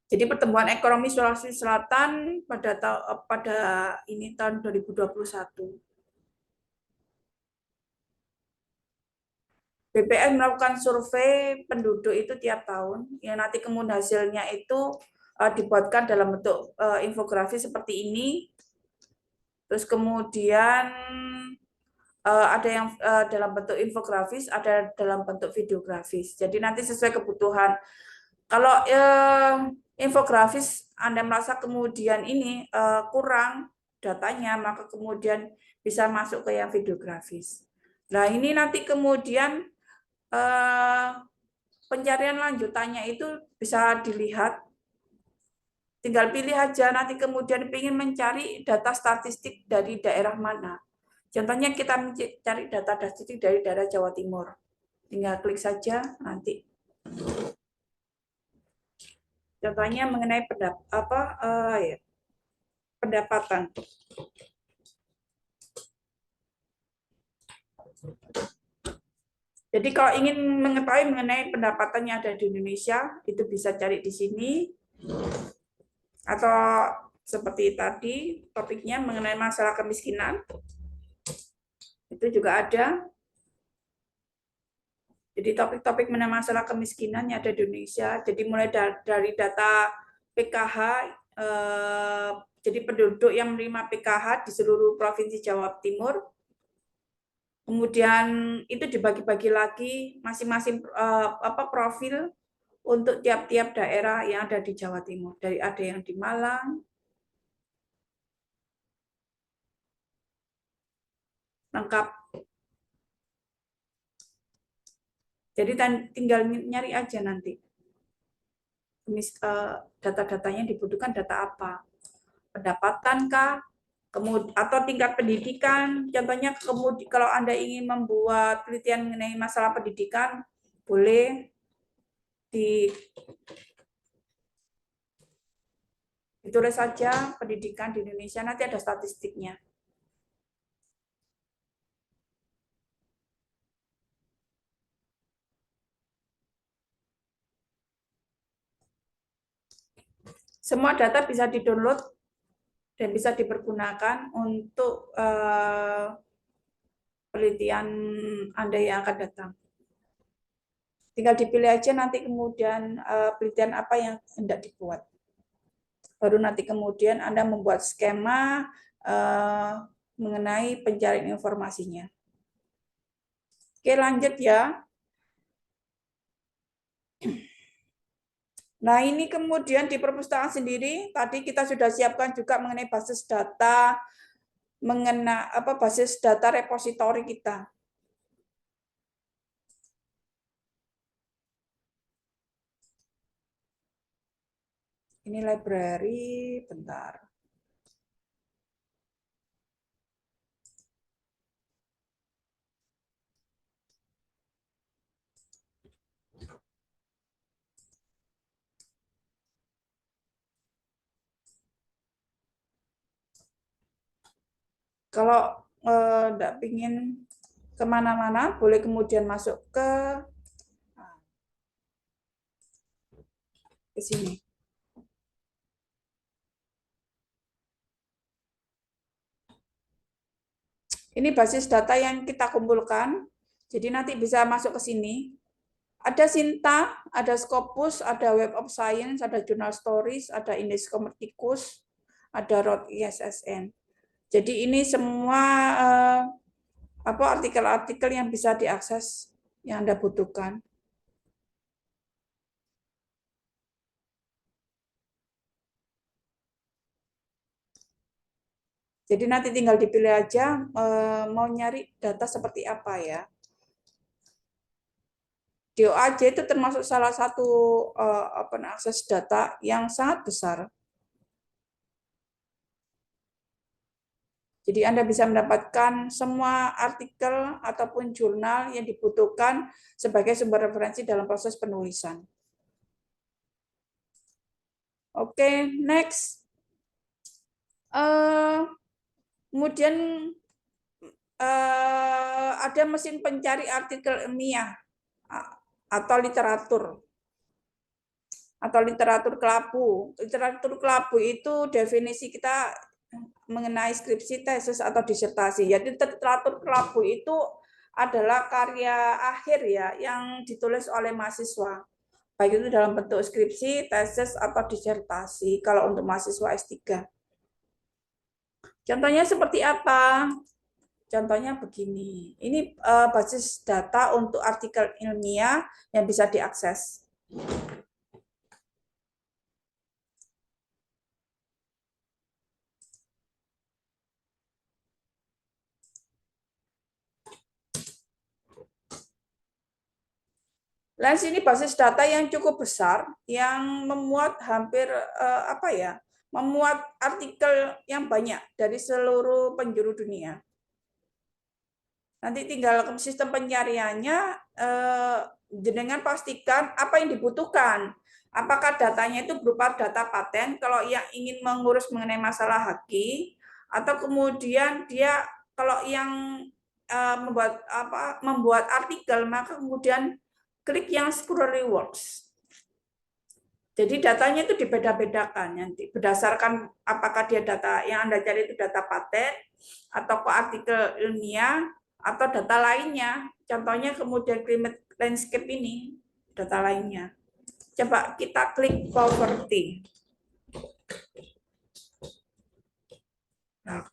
Jadi pertumbuhan ekonomi Sulawesi Selatan pada ini tahun 2021. BPS melakukan survei penduduk itu tiap tahun, yang nanti kemudian hasilnya itu dibuatkan dalam bentuk infografis seperti ini. Terus kemudian ada yang dalam bentuk infografis, ada dalam bentuk videografis. Jadi nanti sesuai kebutuhan. Kalau infografis Anda merasa kemudian ini kurang datanya, maka kemudian bisa masuk ke yang videografis. Nah, ini nanti kemudian pencarian lanjutannya itu bisa dilihat. Tinggal pilih aja nanti kemudian ingin mencari data statistik dari daerah mana. Contohnya kita mencari data statistik dari daerah Jawa Timur. Tinggal klik saja nanti. Contohnya mengenai pendapatan. Jadi kalau ingin mengetahui mengenai pendapatannya ada di Indonesia, itu bisa cari di sini. Atau seperti tadi, topiknya mengenai masalah kemiskinan. Itu juga ada. Jadi topik-topik mengenai masalah kemiskinan yang ada di Indonesia. Jadi mulai dari data PKH, jadi penduduk yang menerima PKH di seluruh Provinsi Jawa Timur. Kemudian itu dibagi-bagi lagi masing-masing profil untuk tiap-tiap daerah yang ada di Jawa Timur. Dari ada yang di Malang, lengkap. Jadi tinggal nyari aja nanti. Data-datanya dibutuhkan data apa? Pendapatan kah? Atau tingkat pendidikan. Contohnya kalau Anda ingin membuat penelitian mengenai masalah pendidikan, boleh ditulis saja pendidikan di Indonesia, nanti ada statistiknya. Semua data bisa di-download dan bisa dipergunakan untuk penelitian Anda yang akan datang. Tinggal dipilih aja nanti kemudian penelitian apa yang hendak dibuat. Baru nanti kemudian Anda membuat skema mengenai pencarian informasinya. Oke, lanjut ya. Nah, ini kemudian di perpustakaan sendiri, tadi kita sudah siapkan juga mengenai basis data, basis data repositori kita. Ini library, bentar. Kalau enggak pingin kemana-mana, boleh kemudian masuk ke sini. Ini basis data yang kita kumpulkan, jadi nanti bisa masuk ke sini. Ada Sinta, ada Scopus, ada Web of Science, ada Journal Stories, ada Index Copernicus, ada Road ISSN. Jadi ini semua artikel-artikel yang bisa diakses yang Anda butuhkan. Jadi nanti tinggal dipilih aja mau nyari data seperti apa ya. DOAJ itu termasuk salah satu open access data yang sangat besar. Jadi Anda bisa mendapatkan semua artikel ataupun jurnal yang dibutuhkan sebagai sumber referensi dalam proses penulisan. Oke, next. Kemudian ada mesin pencari artikel ilmiah atau literatur kelabu. Literatur kelabu itu definisi kita mengenai skripsi, tesis atau disertasi. Jadi literatur kelabu itu adalah karya akhir ya yang ditulis oleh mahasiswa. Baik itu dalam bentuk skripsi, tesis atau disertasi kalau untuk mahasiswa S3. Contohnya seperti apa? Contohnya begini, ini basis data untuk artikel ilmiah yang bisa diakses. Lens ini basis data yang cukup besar, yang memuat hampir memuat artikel yang banyak dari seluruh penjuru dunia. Nanti tinggal sistem pencariannya, dengan pastikan apa yang dibutuhkan. Apakah datanya itu berupa data paten, kalau yang ingin mengurus mengenai masalah haki, atau kemudian dia kalau yang membuat artikel, maka kemudian klik yang scholarly works. Jadi datanya itu dibeda-bedakan nanti berdasarkan apakah dia data yang Anda cari itu data paten atau artikel ilmiah atau data lainnya. Contohnya kemudian climate landscape ini data lainnya. Coba kita klik poverty. Nah.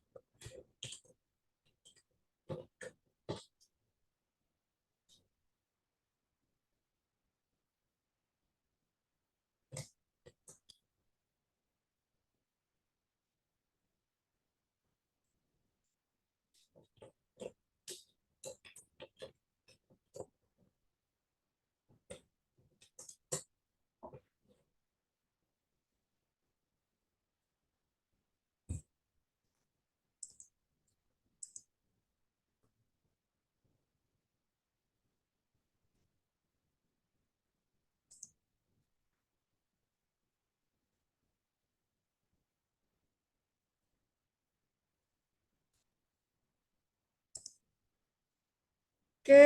Oke.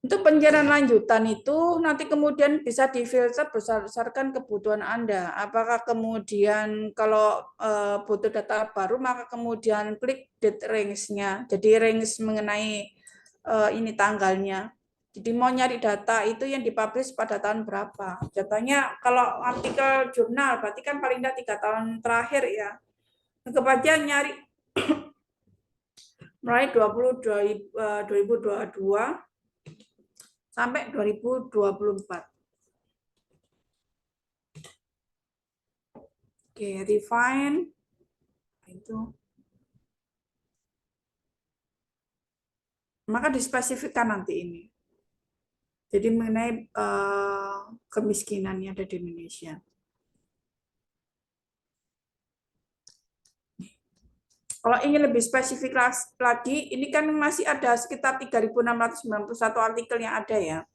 Untuk pencarian lanjutan itu nanti kemudian bisa difilter berdasarkan kebutuhan Anda. Apakah kemudian kalau butuh data baru maka kemudian klik date range-nya. Jadi range mengenai ini tanggalnya. Jadi mau nyari data itu yang dipublish pada tahun berapa. Contohnya kalau artikel jurnal berarti kan paling tidak 3 tahun terakhir ya. Kemudian nyari mulai 2022 sampai 2024. Oke, refine itu. Maka dispesifikkan nanti ini. Jadi mengenai kemiskinan yang ada di Indonesia. Kalau ingin lebih spesifik lagi, ini kan masih ada sekitar 3.691 artikel yang ada ya.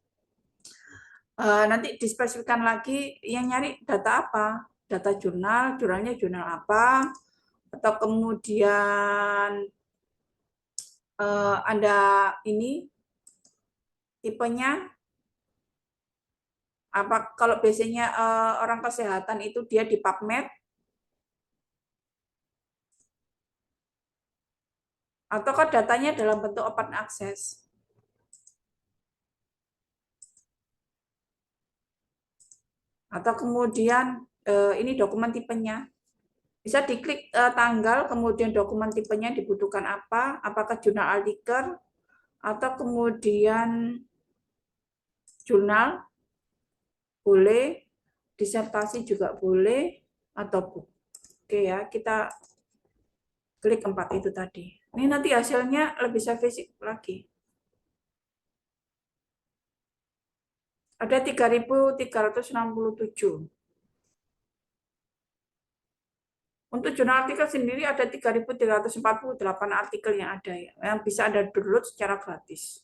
Nanti dispesifikkan lagi yang nyari data apa, data jurnal, jurnalnya jurnal apa, atau kemudian Anda ini tipenya apa, kalau biasanya orang kesehatan itu dia di PubMed, ataukah datanya dalam bentuk open access. Atau kemudian ini dokumen tipenya. Bisa diklik tanggal, kemudian dokumen tipenya dibutuhkan apa, apakah jurnal artikel, atau kemudian jurnal boleh, disertasi juga boleh, atau book. Oke ya, kita klik 4 itu tadi. Ini nanti hasilnya lebih spesifik lagi. Ada 3.367. Untuk jurnal artikel sendiri ada 3.348 artikel yang ada ya, yang bisa Anda download secara gratis.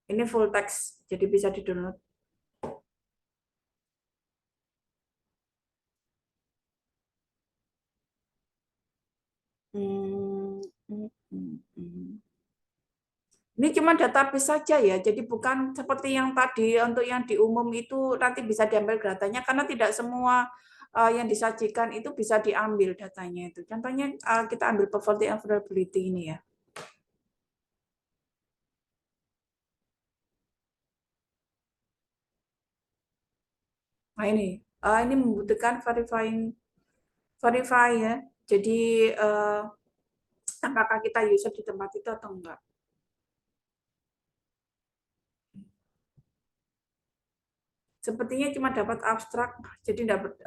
Ini full text, jadi bisa di-download. Ini cuma database saja ya, jadi bukan seperti yang tadi untuk yang di umum itu nanti bisa diambil datanya karena tidak semua yang disajikan itu bisa diambil datanya itu. Contohnya kita ambil poverty and vulnerability ini ya. Nah ini membutuhkan verify ya. Jadi apakah kita user di tempat itu atau enggak? Sepertinya cuma dapat abstrak, jadi dapat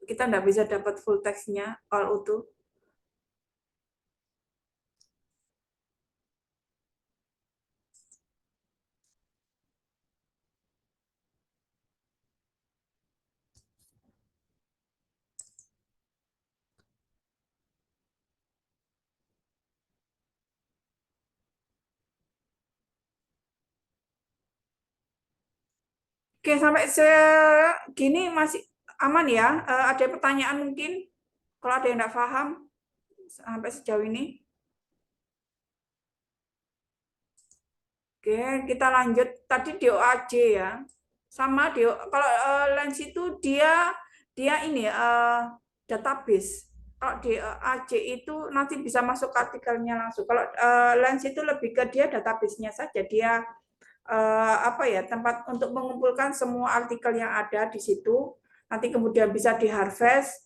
kita enggak bisa dapat full text-nya all utuh. Oke, sampai segini masih aman ya? Ada pertanyaan mungkin? Kalau ada yang tidak paham sampai sejauh ini. Oke, kita lanjut. Tadi DOAJ ya. Sama kalau Lens itu dia ini database. Kalau DOAJ itu nanti bisa masuk artikelnya langsung. Kalau Lens itu lebih ke dia database-nya saja. Dia apa ya, tempat untuk mengumpulkan semua artikel yang ada di situ, nanti kemudian bisa diharvest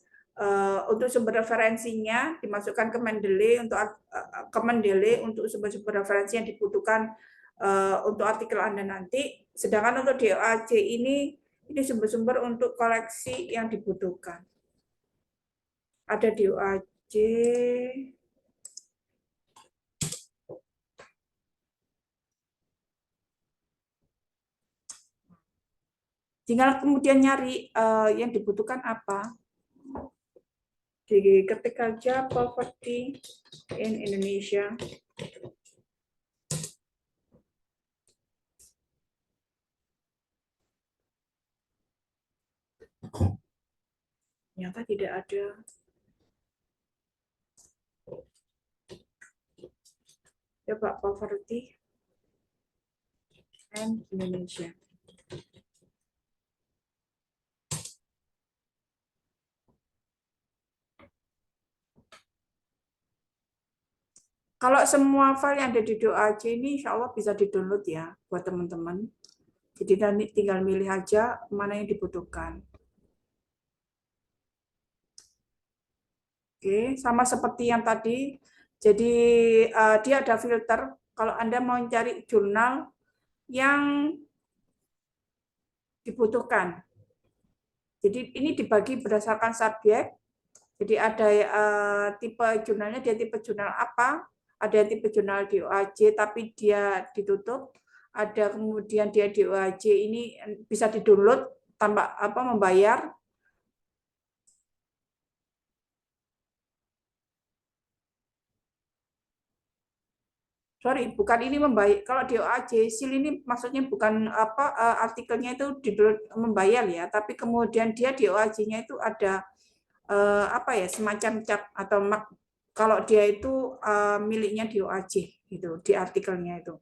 untuk sumber referensinya dimasukkan ke Mendeley untuk sumber-sumber referensi yang dibutuhkan untuk artikel Anda nanti. Sedangkan untuk DOAJ ini sumber-sumber untuk koleksi yang dibutuhkan. Ada DOAJ. Tinggal kemudian nyari yang dibutuhkan apa. Diketik aja poverty in Indonesia. Ternyata tidak ada. Coba poverty and Indonesia. Kalau semua file yang ada di DOAJ ini insya Allah bisa di-download ya buat teman-teman. Jadi nanti tinggal milih aja mana yang dibutuhkan. Oke, sama seperti yang tadi. Jadi dia ada filter. Kalau Anda mau cari jurnal yang dibutuhkan. Jadi ini dibagi berdasarkan subjek. Jadi ada tipe jurnalnya, dia tipe jurnal apa? Ada tipe jurnal DOAJ tapi dia ditutup. Ada kemudian dia DOAJ ini bisa di-download tanpa membayar. Sorry, bukan ini membayar. Kalau DOAJ SIL ini maksudnya bukan artikelnya itu membayar ya, tapi kemudian dia DOAJ-nya itu ada semacam cap atau kalau dia itu miliknya DOAJ gitu di artikelnya itu.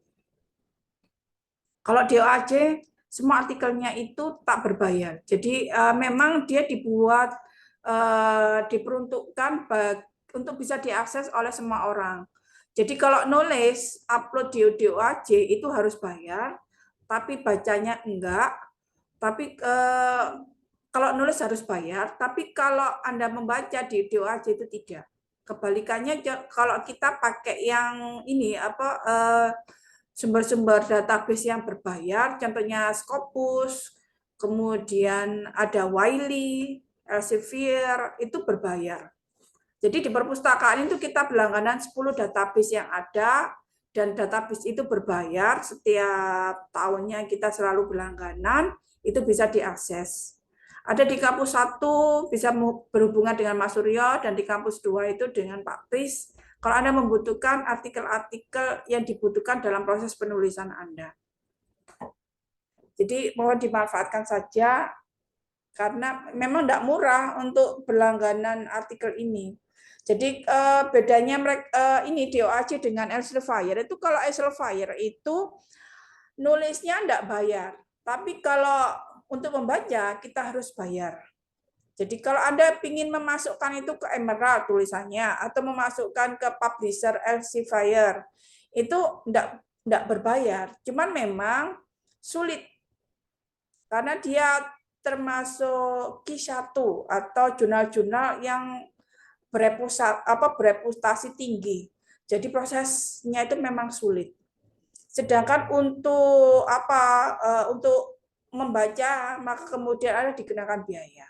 Kalau DOAJ semua artikelnya itu tak berbayar. Jadi memang dia diperuntukkan untuk bisa diakses oleh semua orang. Jadi kalau nulis upload di DOAJ itu harus bayar, tapi bacanya enggak. Tapi kalau nulis harus bayar, tapi kalau Anda membaca di DOAJ itu tidak. Kebalikannya kalau kita pakai yang ini sumber-sumber database yang berbayar, contohnya Scopus, kemudian ada Wiley, Elsevier, itu berbayar. Jadi di perpustakaan itu kita berlangganan 10 database yang ada, dan database itu berbayar, setiap tahunnya kita selalu berlangganan, itu bisa diakses. Ada di kampus 1 bisa berhubungan dengan Mas Suryo, dan di kampus 2 itu dengan Pak Kris. Kalau Anda membutuhkan artikel-artikel yang dibutuhkan dalam proses penulisan Anda. Jadi mohon dimanfaatkan saja, karena memang tidak murah untuk berlangganan artikel ini. Jadi bedanya mereka ini DOAJ dengan Elsevier itu, kalau Elsevier itu nulisnya tidak bayar, tapi kalau untuk membaca kita harus bayar. Jadi kalau Anda ingin memasukkan itu ke Emerald tulisannya, atau memasukkan ke publisher Elsevier, itu tidak berbayar. Cuman memang sulit, karena dia termasuk Q1 atau jurnal-jurnal yang bereputasi tinggi. Jadi prosesnya itu memang sulit. Sedangkan untuk untuk membaca, maka kemudian ada dikenakan biaya.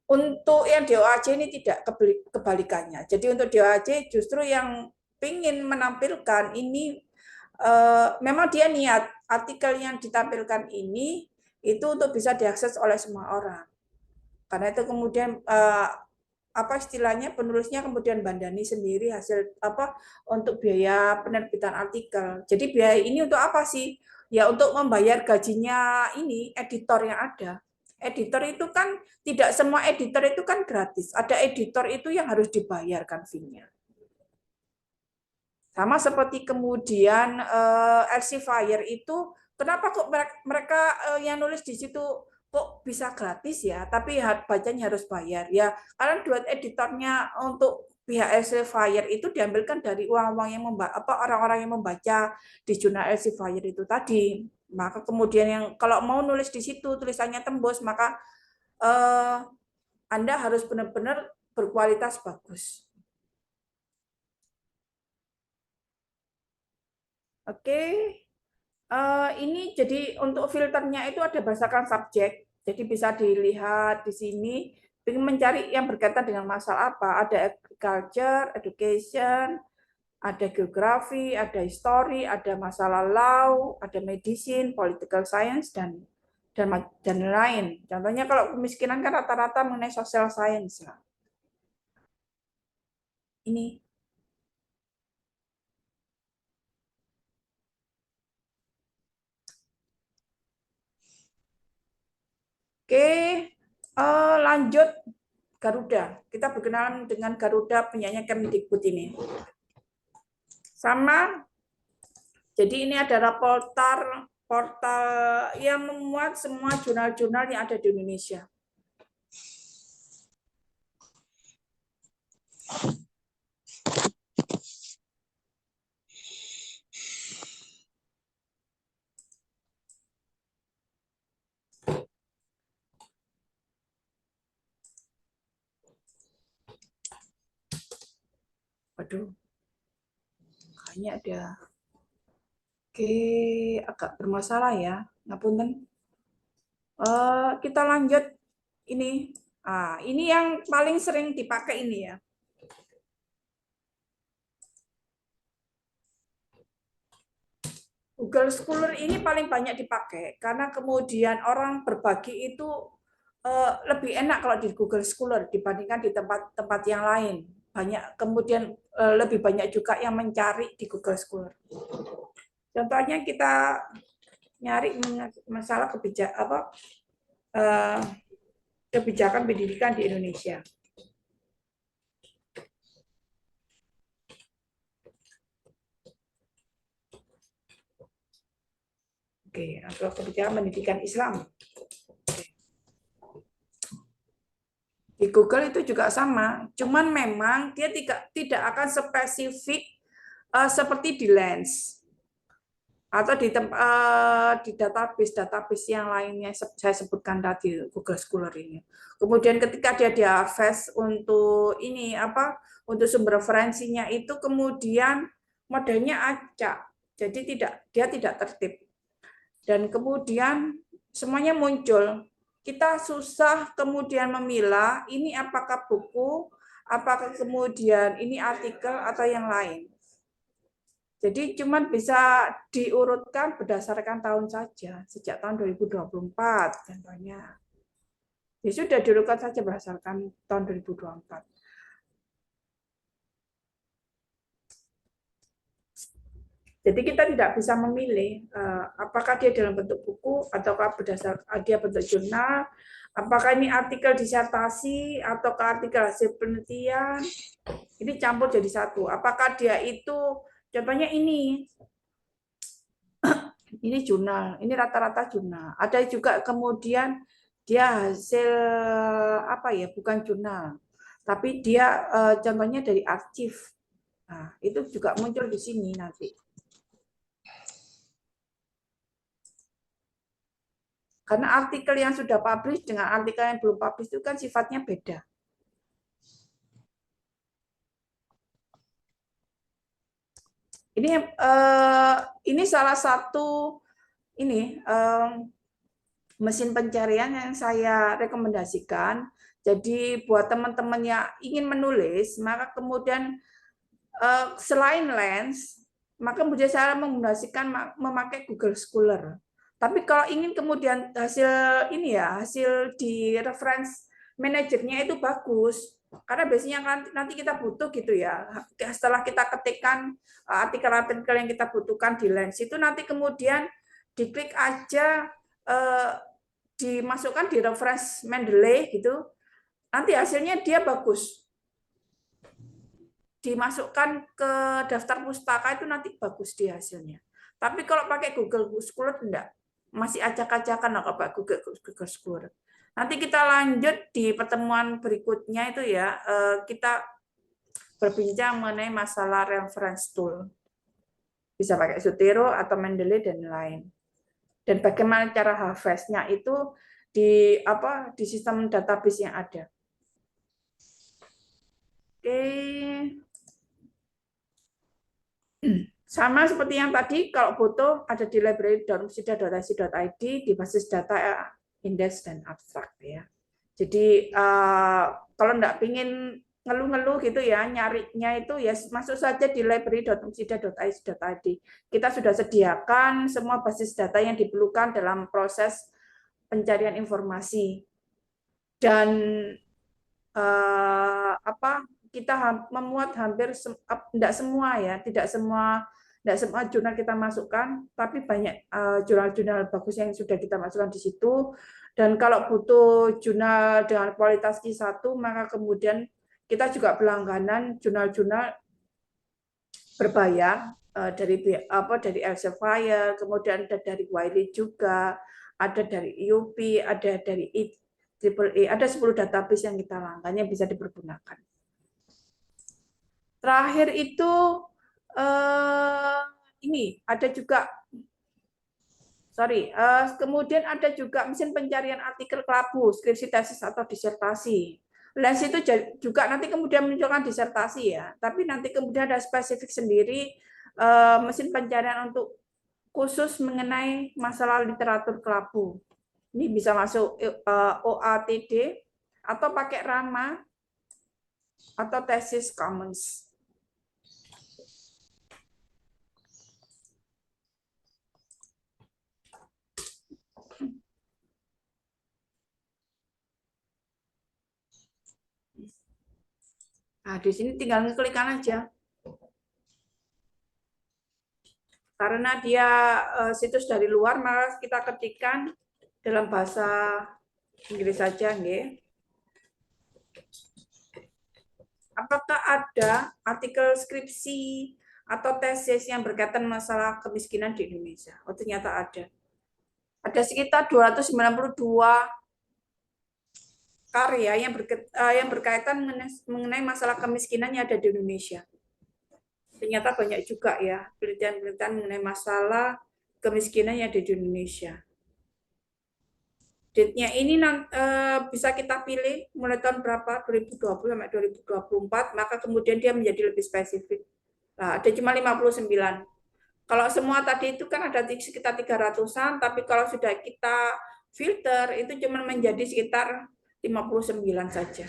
Untuk yang DOAJ ini tidak, kebalikannya. Jadi untuk DOAJ justru yang ingin menampilkan ini, memang dia niat artikel yang ditampilkan ini itu untuk bisa diakses oleh semua orang. Karena itu kemudian istilahnya, penulisnya kemudian bandani sendiri hasil untuk biaya penerbitan artikel. Jadi biaya ini untuk apa sih? Ya untuk membayar gajinya ini editor yang ada. Editor itu kan tidak semua editor itu kan gratis. Ada editor itu yang harus dibayarkan fee-nya. Sama seperti kemudian Elsevier itu, kenapa kok mereka yang nulis di situ kok bisa gratis ya, tapi bacanya harus bayar ya, karena duit editornya untuk pihak Elsevier itu diambilkan dari uang-uang yang orang-orang yang membaca di jurnal Elsevier itu tadi. Maka kemudian yang kalau mau nulis di situ tulisannya tembus, maka Anda harus benar-benar berkualitas bagus. Oke. Ini jadi untuk filternya itu ada berdasarkan subjek, jadi bisa dilihat di sini. Ingin mencari yang berkaitan dengan masalah apa, ada agriculture, education, ada geografi, ada history, ada masalah law, ada medicine, political science, dan lain. Contohnya kalau kemiskinan kan rata-rata mengenai social science. Ini. Oke, lanjut Garuda. Kita berkenalan dengan Garuda penyanyi Kemdikbud ini. Sama. Jadi ini adalah portal yang memuat semua jurnal-jurnal yang ada di Indonesia. Waduh, kayaknya ada. Oke, agak bermasalah ya. Ngapunten. Kita lanjut ini. Ini yang paling sering dipakai ini ya. Google Scholar ini paling banyak dipakai karena kemudian orang berbagi itu lebih enak kalau di Google Scholar dibandingkan di tempat-tempat yang lain. Kemudian lebih banyak juga yang mencari di Google Scholar. Contohnya kita nyari masalah kebijakan pendidikan di Indonesia. Oke, atau kebijakan pendidikan Islam. Di Google itu juga sama, cuman memang dia tidak akan spesifik seperti di Lens. atau di database yang lainnya saya sebutkan tadi Google Scholar ini. Kemudian ketika dia diakses untuk ini apa untuk sumber referensinya itu kemudian modelnya acak, jadi dia tidak tertib dan kemudian semuanya muncul. Kita susah kemudian memilah ini apakah buku, apakah kemudian ini artikel atau yang lain. Jadi cuma bisa diurutkan berdasarkan tahun saja, sejak tahun 2024 contohnya. Ya sudah diurutkan saja berdasarkan tahun 2024. Jadi kita tidak bisa memilih apakah dia dalam bentuk buku ataukah dia bentuk jurnal, apakah ini artikel disertasi ataukah artikel hasil penelitian. Ini campur jadi satu. Apakah dia itu contohnya ini jurnal, ini rata-rata jurnal. Ada juga kemudian dia hasil apa ya, bukan jurnal, tapi dia contohnya dari arsip. Nah, itu juga muncul di sini nanti. Karena artikel yang sudah publish dengan artikel yang belum publish itu kan sifatnya beda. Ini salah satu mesin pencarian yang saya rekomendasikan. Jadi buat teman-teman yang ingin menulis, maka kemudian selain Lens, maka kemudian saya menggunakan memakai Google Scholar. Tapi kalau ingin kemudian hasil di reference manajernya itu bagus, karena biasanya nanti kita butuh gitu ya. Setelah kita ketikkan artikel-artikel yang kita butuhkan di Lens itu nanti kemudian diklik aja dimasukkan di reference Mendeley gitu. Nanti hasilnya dia bagus. Dimasukkan ke daftar pustaka itu nanti bagus di hasilnya. Tapi kalau pakai Google Scholar enggak, masih acak-acakan kalau pakai Google Scholar. Nanti kita lanjut di pertemuan berikutnya itu ya, kita berbincang mengenai masalah reference tool. Bisa pakai Zotero atau Mendeley dan lain. Dan bagaimana cara harvest-nya itu di sistem database yang ada. Oke. Sama seperti yang tadi, kalau foto ada di library.umsida.ac.id di basis data index dan abstrak ya. Jadi kalau enggak pingin ngeluh-ngeluh gitu ya, nyarinya itu ya masuk saja di library.umsida.ac.id. Kita sudah sediakan semua basis data yang diperlukan dalam proses pencarian informasi. Dan kita memuat hampir tidak semua ya, tidak semua jurnal kita masukkan, tapi banyak jurnal-jurnal bagus yang sudah kita masukkan di situ. Dan kalau butuh jurnal dengan kualitas Q1, maka kemudian kita juga berlangganan jurnal-jurnal berbayar dari Elsevier, kemudian ada dari Wiley juga, ada dari IUP, ada dari IEEE, ada 10 database yang kita langganan yang bisa dipergunakan. Terakhir itu ini ada juga kemudian ada juga mesin pencarian artikel kelabu, skripsi, tesis atau disertasi. Lens itu juga nanti kemudian menunjukkan disertasi ya, tapi nanti kemudian ada spesifik sendiri mesin pencarian untuk khusus mengenai masalah literatur kelabu. Ini bisa masuk OATD atau pakai Rama atau Thesis Commons. Nah, di sini tinggal ngeklikan aja. Karena dia situs dari luar, maka kita ketikkan dalam bahasa Inggris saja, nggih. Apakah ada artikel skripsi atau tesis yang berkaitan masalah kemiskinan di Indonesia? Oh, ternyata ada. Ada sekitar 292 karya yang berkaitan mengenai masalah kemiskinan yang ada di Indonesia. Ternyata banyak juga ya penelitian-penelitian mengenai masalah kemiskinan yang ada di Indonesia. Date-nya ini bisa kita pilih mulai tahun berapa, 2020 sampai 2024, maka kemudian dia menjadi lebih spesifik. Nah, ada cuma 59. Kalau semua tadi itu kan ada sekitar 300-an, tapi kalau sudah kita filter itu cuma menjadi sekitar 59 saja.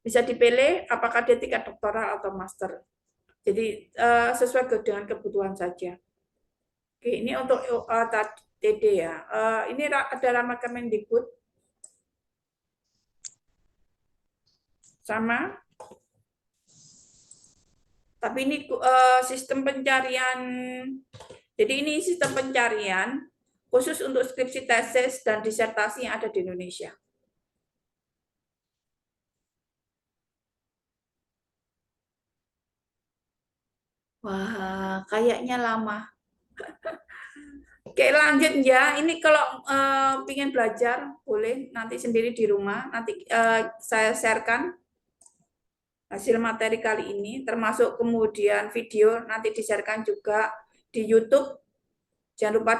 Bisa dipilih apakah dia tingkat doktoral atau master. Jadi sesuai dengan kebutuhan saja. Oke, ini untuk TD ya. Ini ada nama Kemendikbud. Sama. Tapi ini sistem pencarian. Jadi ini sistem pencarian khusus untuk skripsi, tesis, dan disertasi yang ada di Indonesia. Wah, kayaknya lama. Oke, lanjut ya. Ini kalau ingin belajar, boleh nanti sendiri di rumah. Nanti saya sharekan hasil materi kali ini, termasuk kemudian video nanti di-sharekan juga di YouTube. Jangan lupa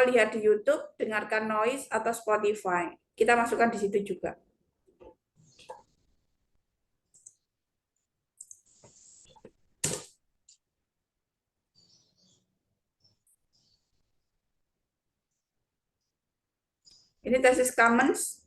lihat di YouTube, dengarkan Noise atau Spotify. Kita masukkan di situ juga. Ini tesis Commons.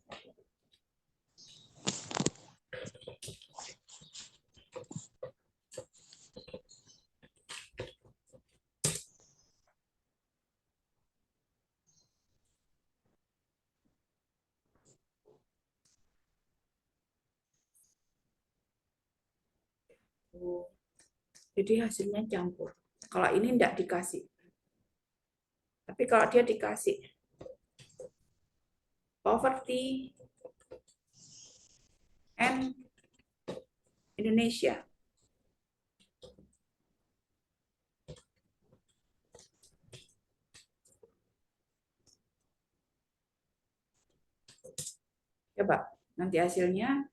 Jadi hasilnya campur. Kalau ini tidak dikasih. Tapi kalau dia dikasih poverty and Indonesia. Coba nanti hasilnya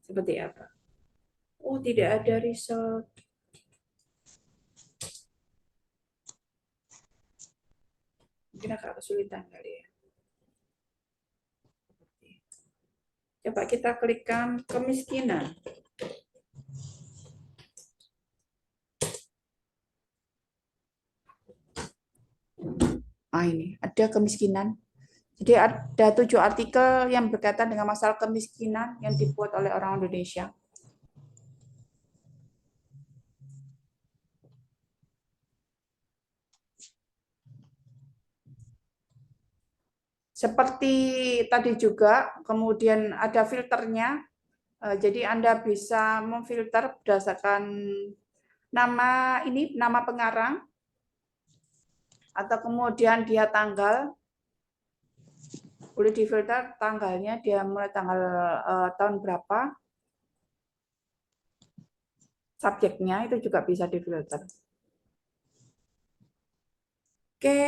seperti apa. Oh, tidak ada result. Mungkin agak kesulitan kali ya. Coba kita klikkan kemiskinan. Ini ada kemiskinan. Jadi ada 7 artikel yang berkaitan dengan masalah kemiskinan yang dibuat oleh orang Indonesia. Seperti tadi juga, kemudian ada filternya. Jadi Anda bisa memfilter berdasarkan nama pengarang, atau kemudian dia tanggal. Boleh difilter tanggalnya, dia mulai tanggal tahun berapa. Subjeknya itu juga bisa difilter. Oke,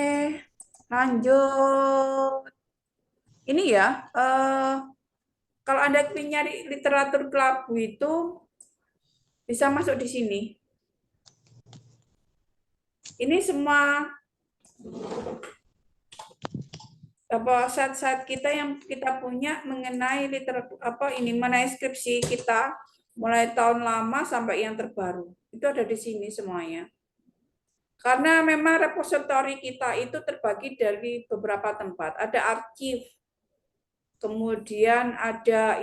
lanjut. Ini ya, kalau Anda ingin nyari literatur kelabu itu bisa masuk di sini. Ini semua site-site kita yang kita punya mengenai literatur mengenai skripsi kita mulai tahun lama sampai yang terbaru. Itu ada di sini semuanya. Karena memang repositori kita itu terbagi dari beberapa tempat. Ada archive, kemudian ada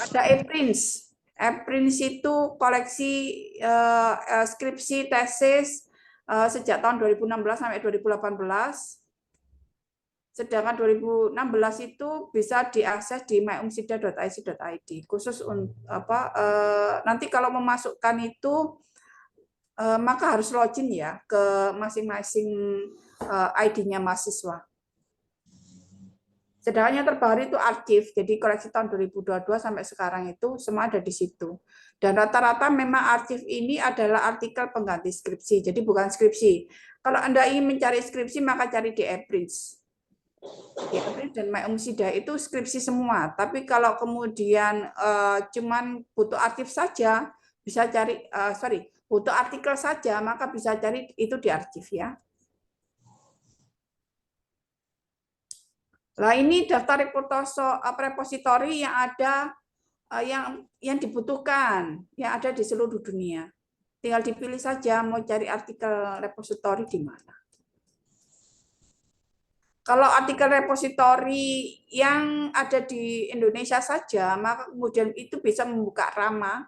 ada ePrints. ePrints itu koleksi skripsi, tesis sejak tahun 2016 sampai 2018. Sedangkan 2016 itu bisa diakses di myumsida.ic.id. Khusus nanti kalau memasukkan itu maka harus login ya ke masing-masing ID-nya mahasiswa. Sedangkan yang terbaru itu archive, jadi koleksi tahun 2022 sampai sekarang itu semua ada di situ. Dan rata-rata memang archive ini adalah artikel pengganti skripsi, jadi bukan skripsi. Kalau Anda ingin mencari skripsi, maka cari di ePrints. Di ePrints dan myumsida itu skripsi semua. Tapi kalau kemudian cuman butuh archive saja, bisa cari, butuh artikel saja, maka bisa cari itu di arsip ya. Nah, ini daftar repositori yang ada yang dibutuhkan, yang ada di seluruh dunia. Tinggal dipilih saja mau cari artikel repositori di mana. Kalau artikel repositori yang ada di Indonesia saja, maka kemudian itu bisa membuka Rama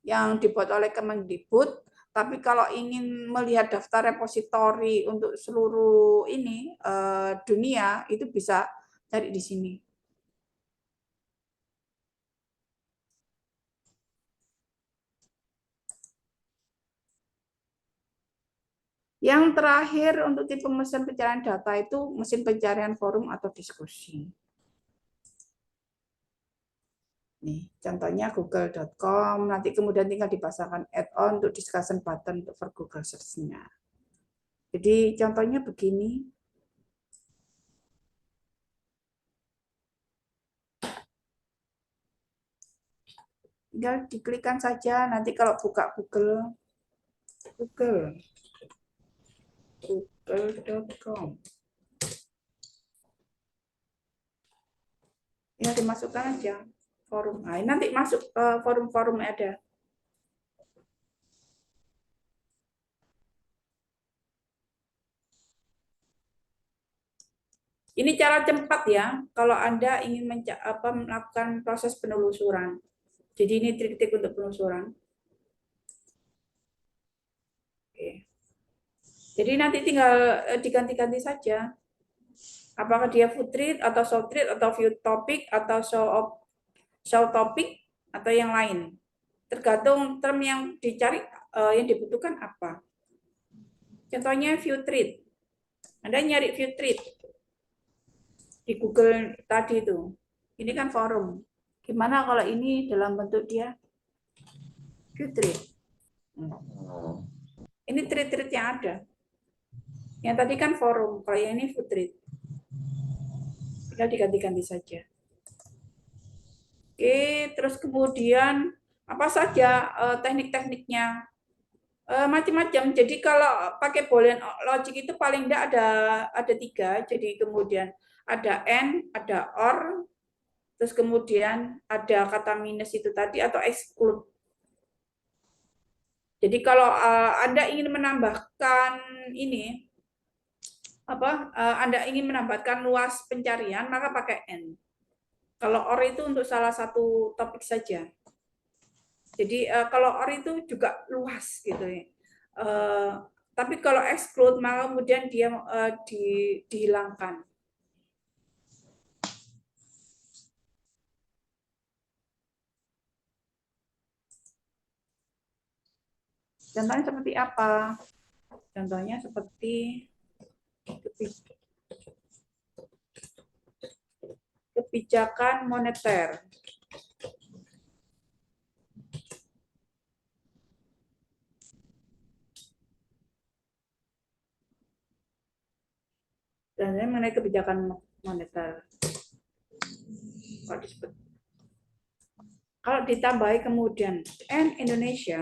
yang dibuat oleh Kemendikbud. Tapi kalau ingin melihat daftar repositori untuk seluruh ini dunia, itu bisa cari di sini. Yang terakhir untuk tipe mesin pencarian data itu mesin pencarian forum atau diskusi. Nih, contohnya google.com, nanti kemudian tinggal dipasangkan add-on untuk discussion button untuk for Google Search-nya. Jadi contohnya begini. Tinggal diklikkan saja, nanti kalau buka google.com. Ya, dimasukkan aja forum. Nah, nanti masuk ke forum-forum ada. Ini cara cepat ya, kalau Anda ingin melakukan proses penelusuran. Jadi ini trik-trik untuk penelusuran. Oke. Jadi nanti tinggal diganti-ganti saja. Apakah dia food treat atau soft treat atau view topic atau show topic atau yang lain. Tergantung term yang dicari, yang dibutuhkan apa. Contohnya view treat. Anda nyari view treat di Google tadi itu. Ini kan forum. Gimana kalau ini dalam bentuk dia view treat? Ini treat-treat yang ada. Yang tadi kan forum, kalau yang ini view treat. Tinggal diganti-ganti saja. Oke, terus kemudian apa saja teknik-tekniknya? Macam-macam. Jadi kalau pakai Boolean logic itu paling tidak ada 3. Jadi kemudian ada and, ada or, terus kemudian ada kata minus itu tadi atau exclude. Jadi kalau Anda ingin menambahkan ini Anda ingin menambahkan luas pencarian, maka pakai and. Kalau or itu untuk salah satu topik saja. Jadi kalau or itu juga luas gitu ya. Tapi kalau exclude maka kemudian dia dihilangkan. Contohnya seperti apa? Contohnya seperti kebijakan moneter. Dan mengenai kebijakan moneter. Kalau ditambahi kemudian and Indonesia,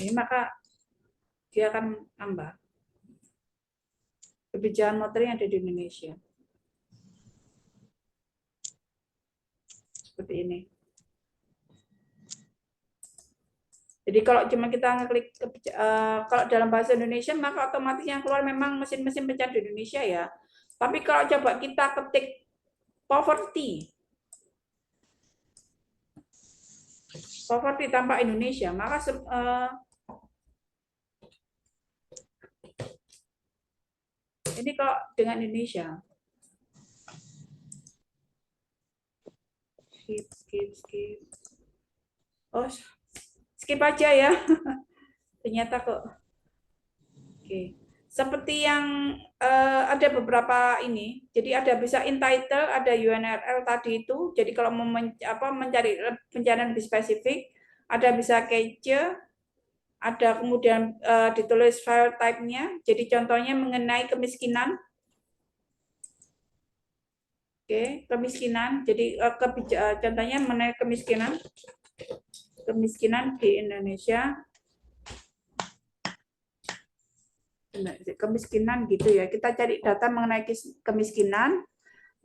ini maka dia akan nambah kebijakan moneter yang ada di Indonesia. Seperti ini. Jadi kalau cuma kita ngeklik kalau dalam bahasa Indonesia maka otomatis yang keluar memang mesin-mesin pencarian di Indonesia ya. Tapi kalau coba kita ketik poverty tanpa Indonesia, maka ini kalau dengan Indonesia. Skip. Oh, skip aja ya. Ternyata kok. Oke. Seperti yang ada beberapa ini. Jadi ada bisa entitle, ada URL tadi itu. Jadi kalau mau mencari pencarian lebih spesifik, ada bisa cache, ada kemudian ditulis file type-nya. Jadi contohnya mengenai kemiskinan. Oke, kemiskinan. Jadi contohnya mengenai kemiskinan. Kemiskinan di Indonesia. Kemiskinan gitu ya. Kita cari data mengenai kemiskinan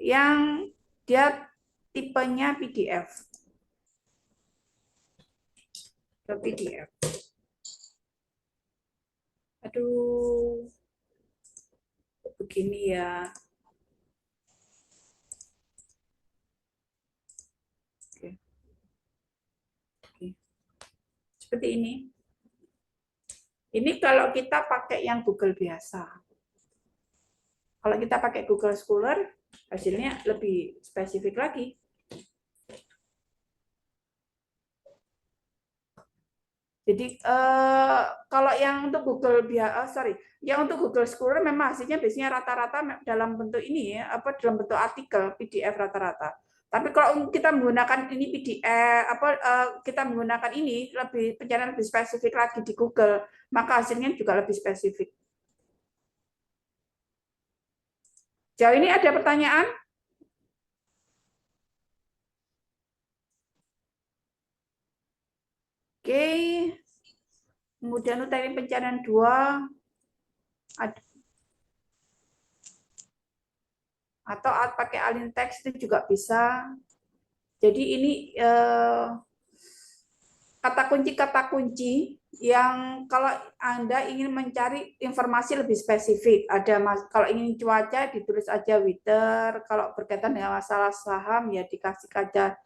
yang dia tipenya PDF. PDF. Aduh, begini ya. Oke. Oke. Seperti ini. Ini kalau kita pakai yang Google biasa. Kalau kita pakai Google Scholar, hasilnya lebih spesifik lagi. Jadi kalau yang untuk Google yang untuk Google Scholar memang hasilnya biasanya rata-rata dalam bentuk ini ya, dalam bentuk artikel PDF rata-rata. Tapi kalau kita menggunakan ini PDF, kita menggunakan ini pencarian lebih spesifik lagi di Google, maka hasilnya juga lebih spesifik. Jauh ini ada pertanyaan? Oke. Kemudian untuk teknik pencarian 2 atau pakai alin teks itu juga bisa. Jadi ini kata kunci yang kalau Anda ingin mencari informasi lebih spesifik. Kalau ingin cuaca ditulis aja weather, kalau berkaitan dengan masalah saham ya dikasih aja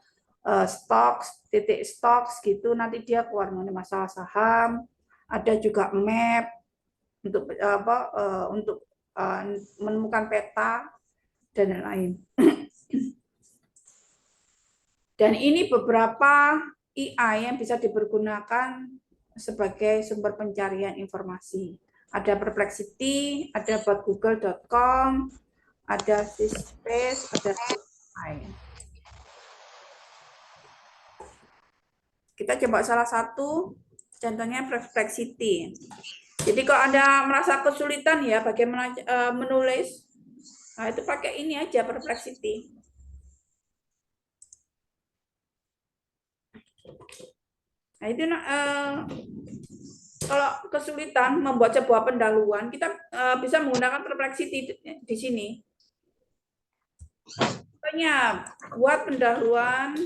stocks, titik stocks gitu, nanti dia keluar mengenai masalah saham. Ada juga map untuk menemukan peta dan lain-lain. Dan ini beberapa AI yang bisa dipergunakan sebagai sumber pencarian informasi. Ada Perplexity, ada buat google.com, ada Syspace, ada AI. Kita coba salah satu, contohnya Perplexity. Jadi kalau Anda merasa kesulitan ya bagaimana menulis, nah itu pakai ini aja Perplexity. Nah itu kalau kesulitan membuat sebuah pendahuluan, kita bisa menggunakan Perplexity di sini. Contohnya buat pendahuluan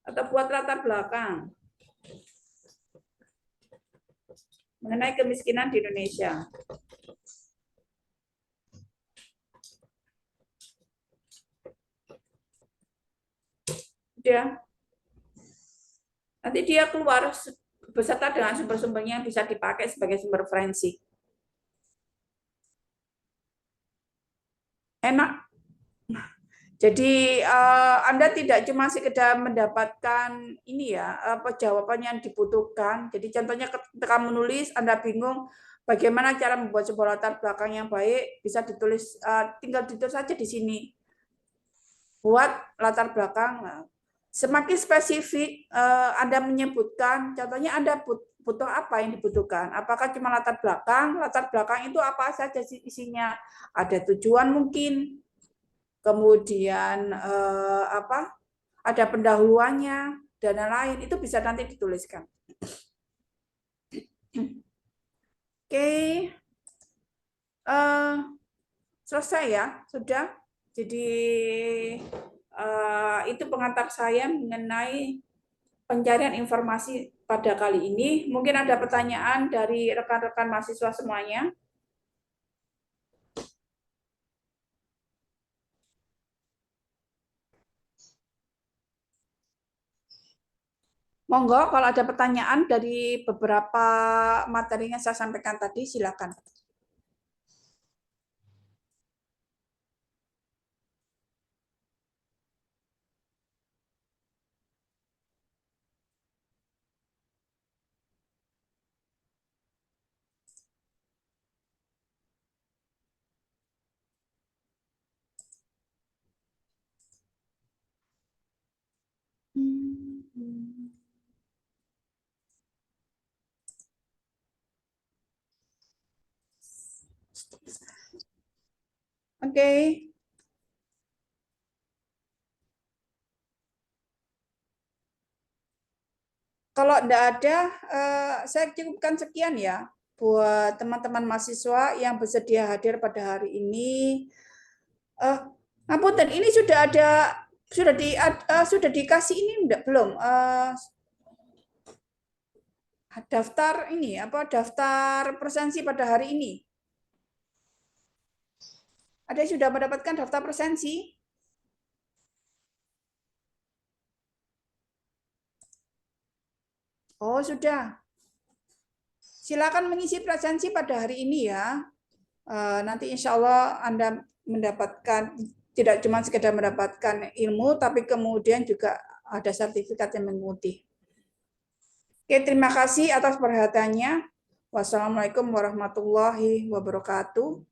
atau buat latar belakang mengenai kemiskinan di Indonesia. Udah. Nanti dia keluar beserta dengan sumber-sumbernya yang bisa dipakai sebagai sumber referensi. Enak. Jadi Anda tidak cuma sekedar mendapatkan ini ya jawaban yang dibutuhkan. Jadi contohnya ketika menulis Anda bingung bagaimana cara membuat sebuah latar belakang yang baik, bisa ditulis tinggal ditulis saja di sini. Buat latar belakang. Semakin spesifik Anda menyebutkan, contohnya Anda butuh apa yang dibutuhkan? Apakah cuma latar belakang? Latar belakang itu apa saja isinya? Ada tujuan mungkin, kemudian ada pendahuluannya dan lain-lain, itu bisa nanti dituliskan. Oke, selesai ya, sudah. Jadi itu pengantar saya mengenai pencarian informasi pada kali ini. Mungkin ada pertanyaan dari rekan-rekan mahasiswa semuanya. Monggo, kalau ada pertanyaan dari beberapa materi yang saya sampaikan tadi, silakan. Oke. Kalau tidak ada, saya cukupkan sekian ya buat teman-teman mahasiswa yang bersedia hadir pada hari ini. Ngapunten, ini sudah dikasih ini enggak belum? Daftar ini daftar presensi pada hari ini. Ada yang sudah mendapatkan daftar presensi? Oh, sudah. Silakan mengisi presensi pada hari ini ya. Nanti insya Allah Anda mendapatkan, tidak cuma sekedar mendapatkan ilmu, tapi kemudian juga ada sertifikat yang mengikuti. Oke, terima kasih atas perhatiannya. Wassalamualaikum warahmatullahi wabarakatuh.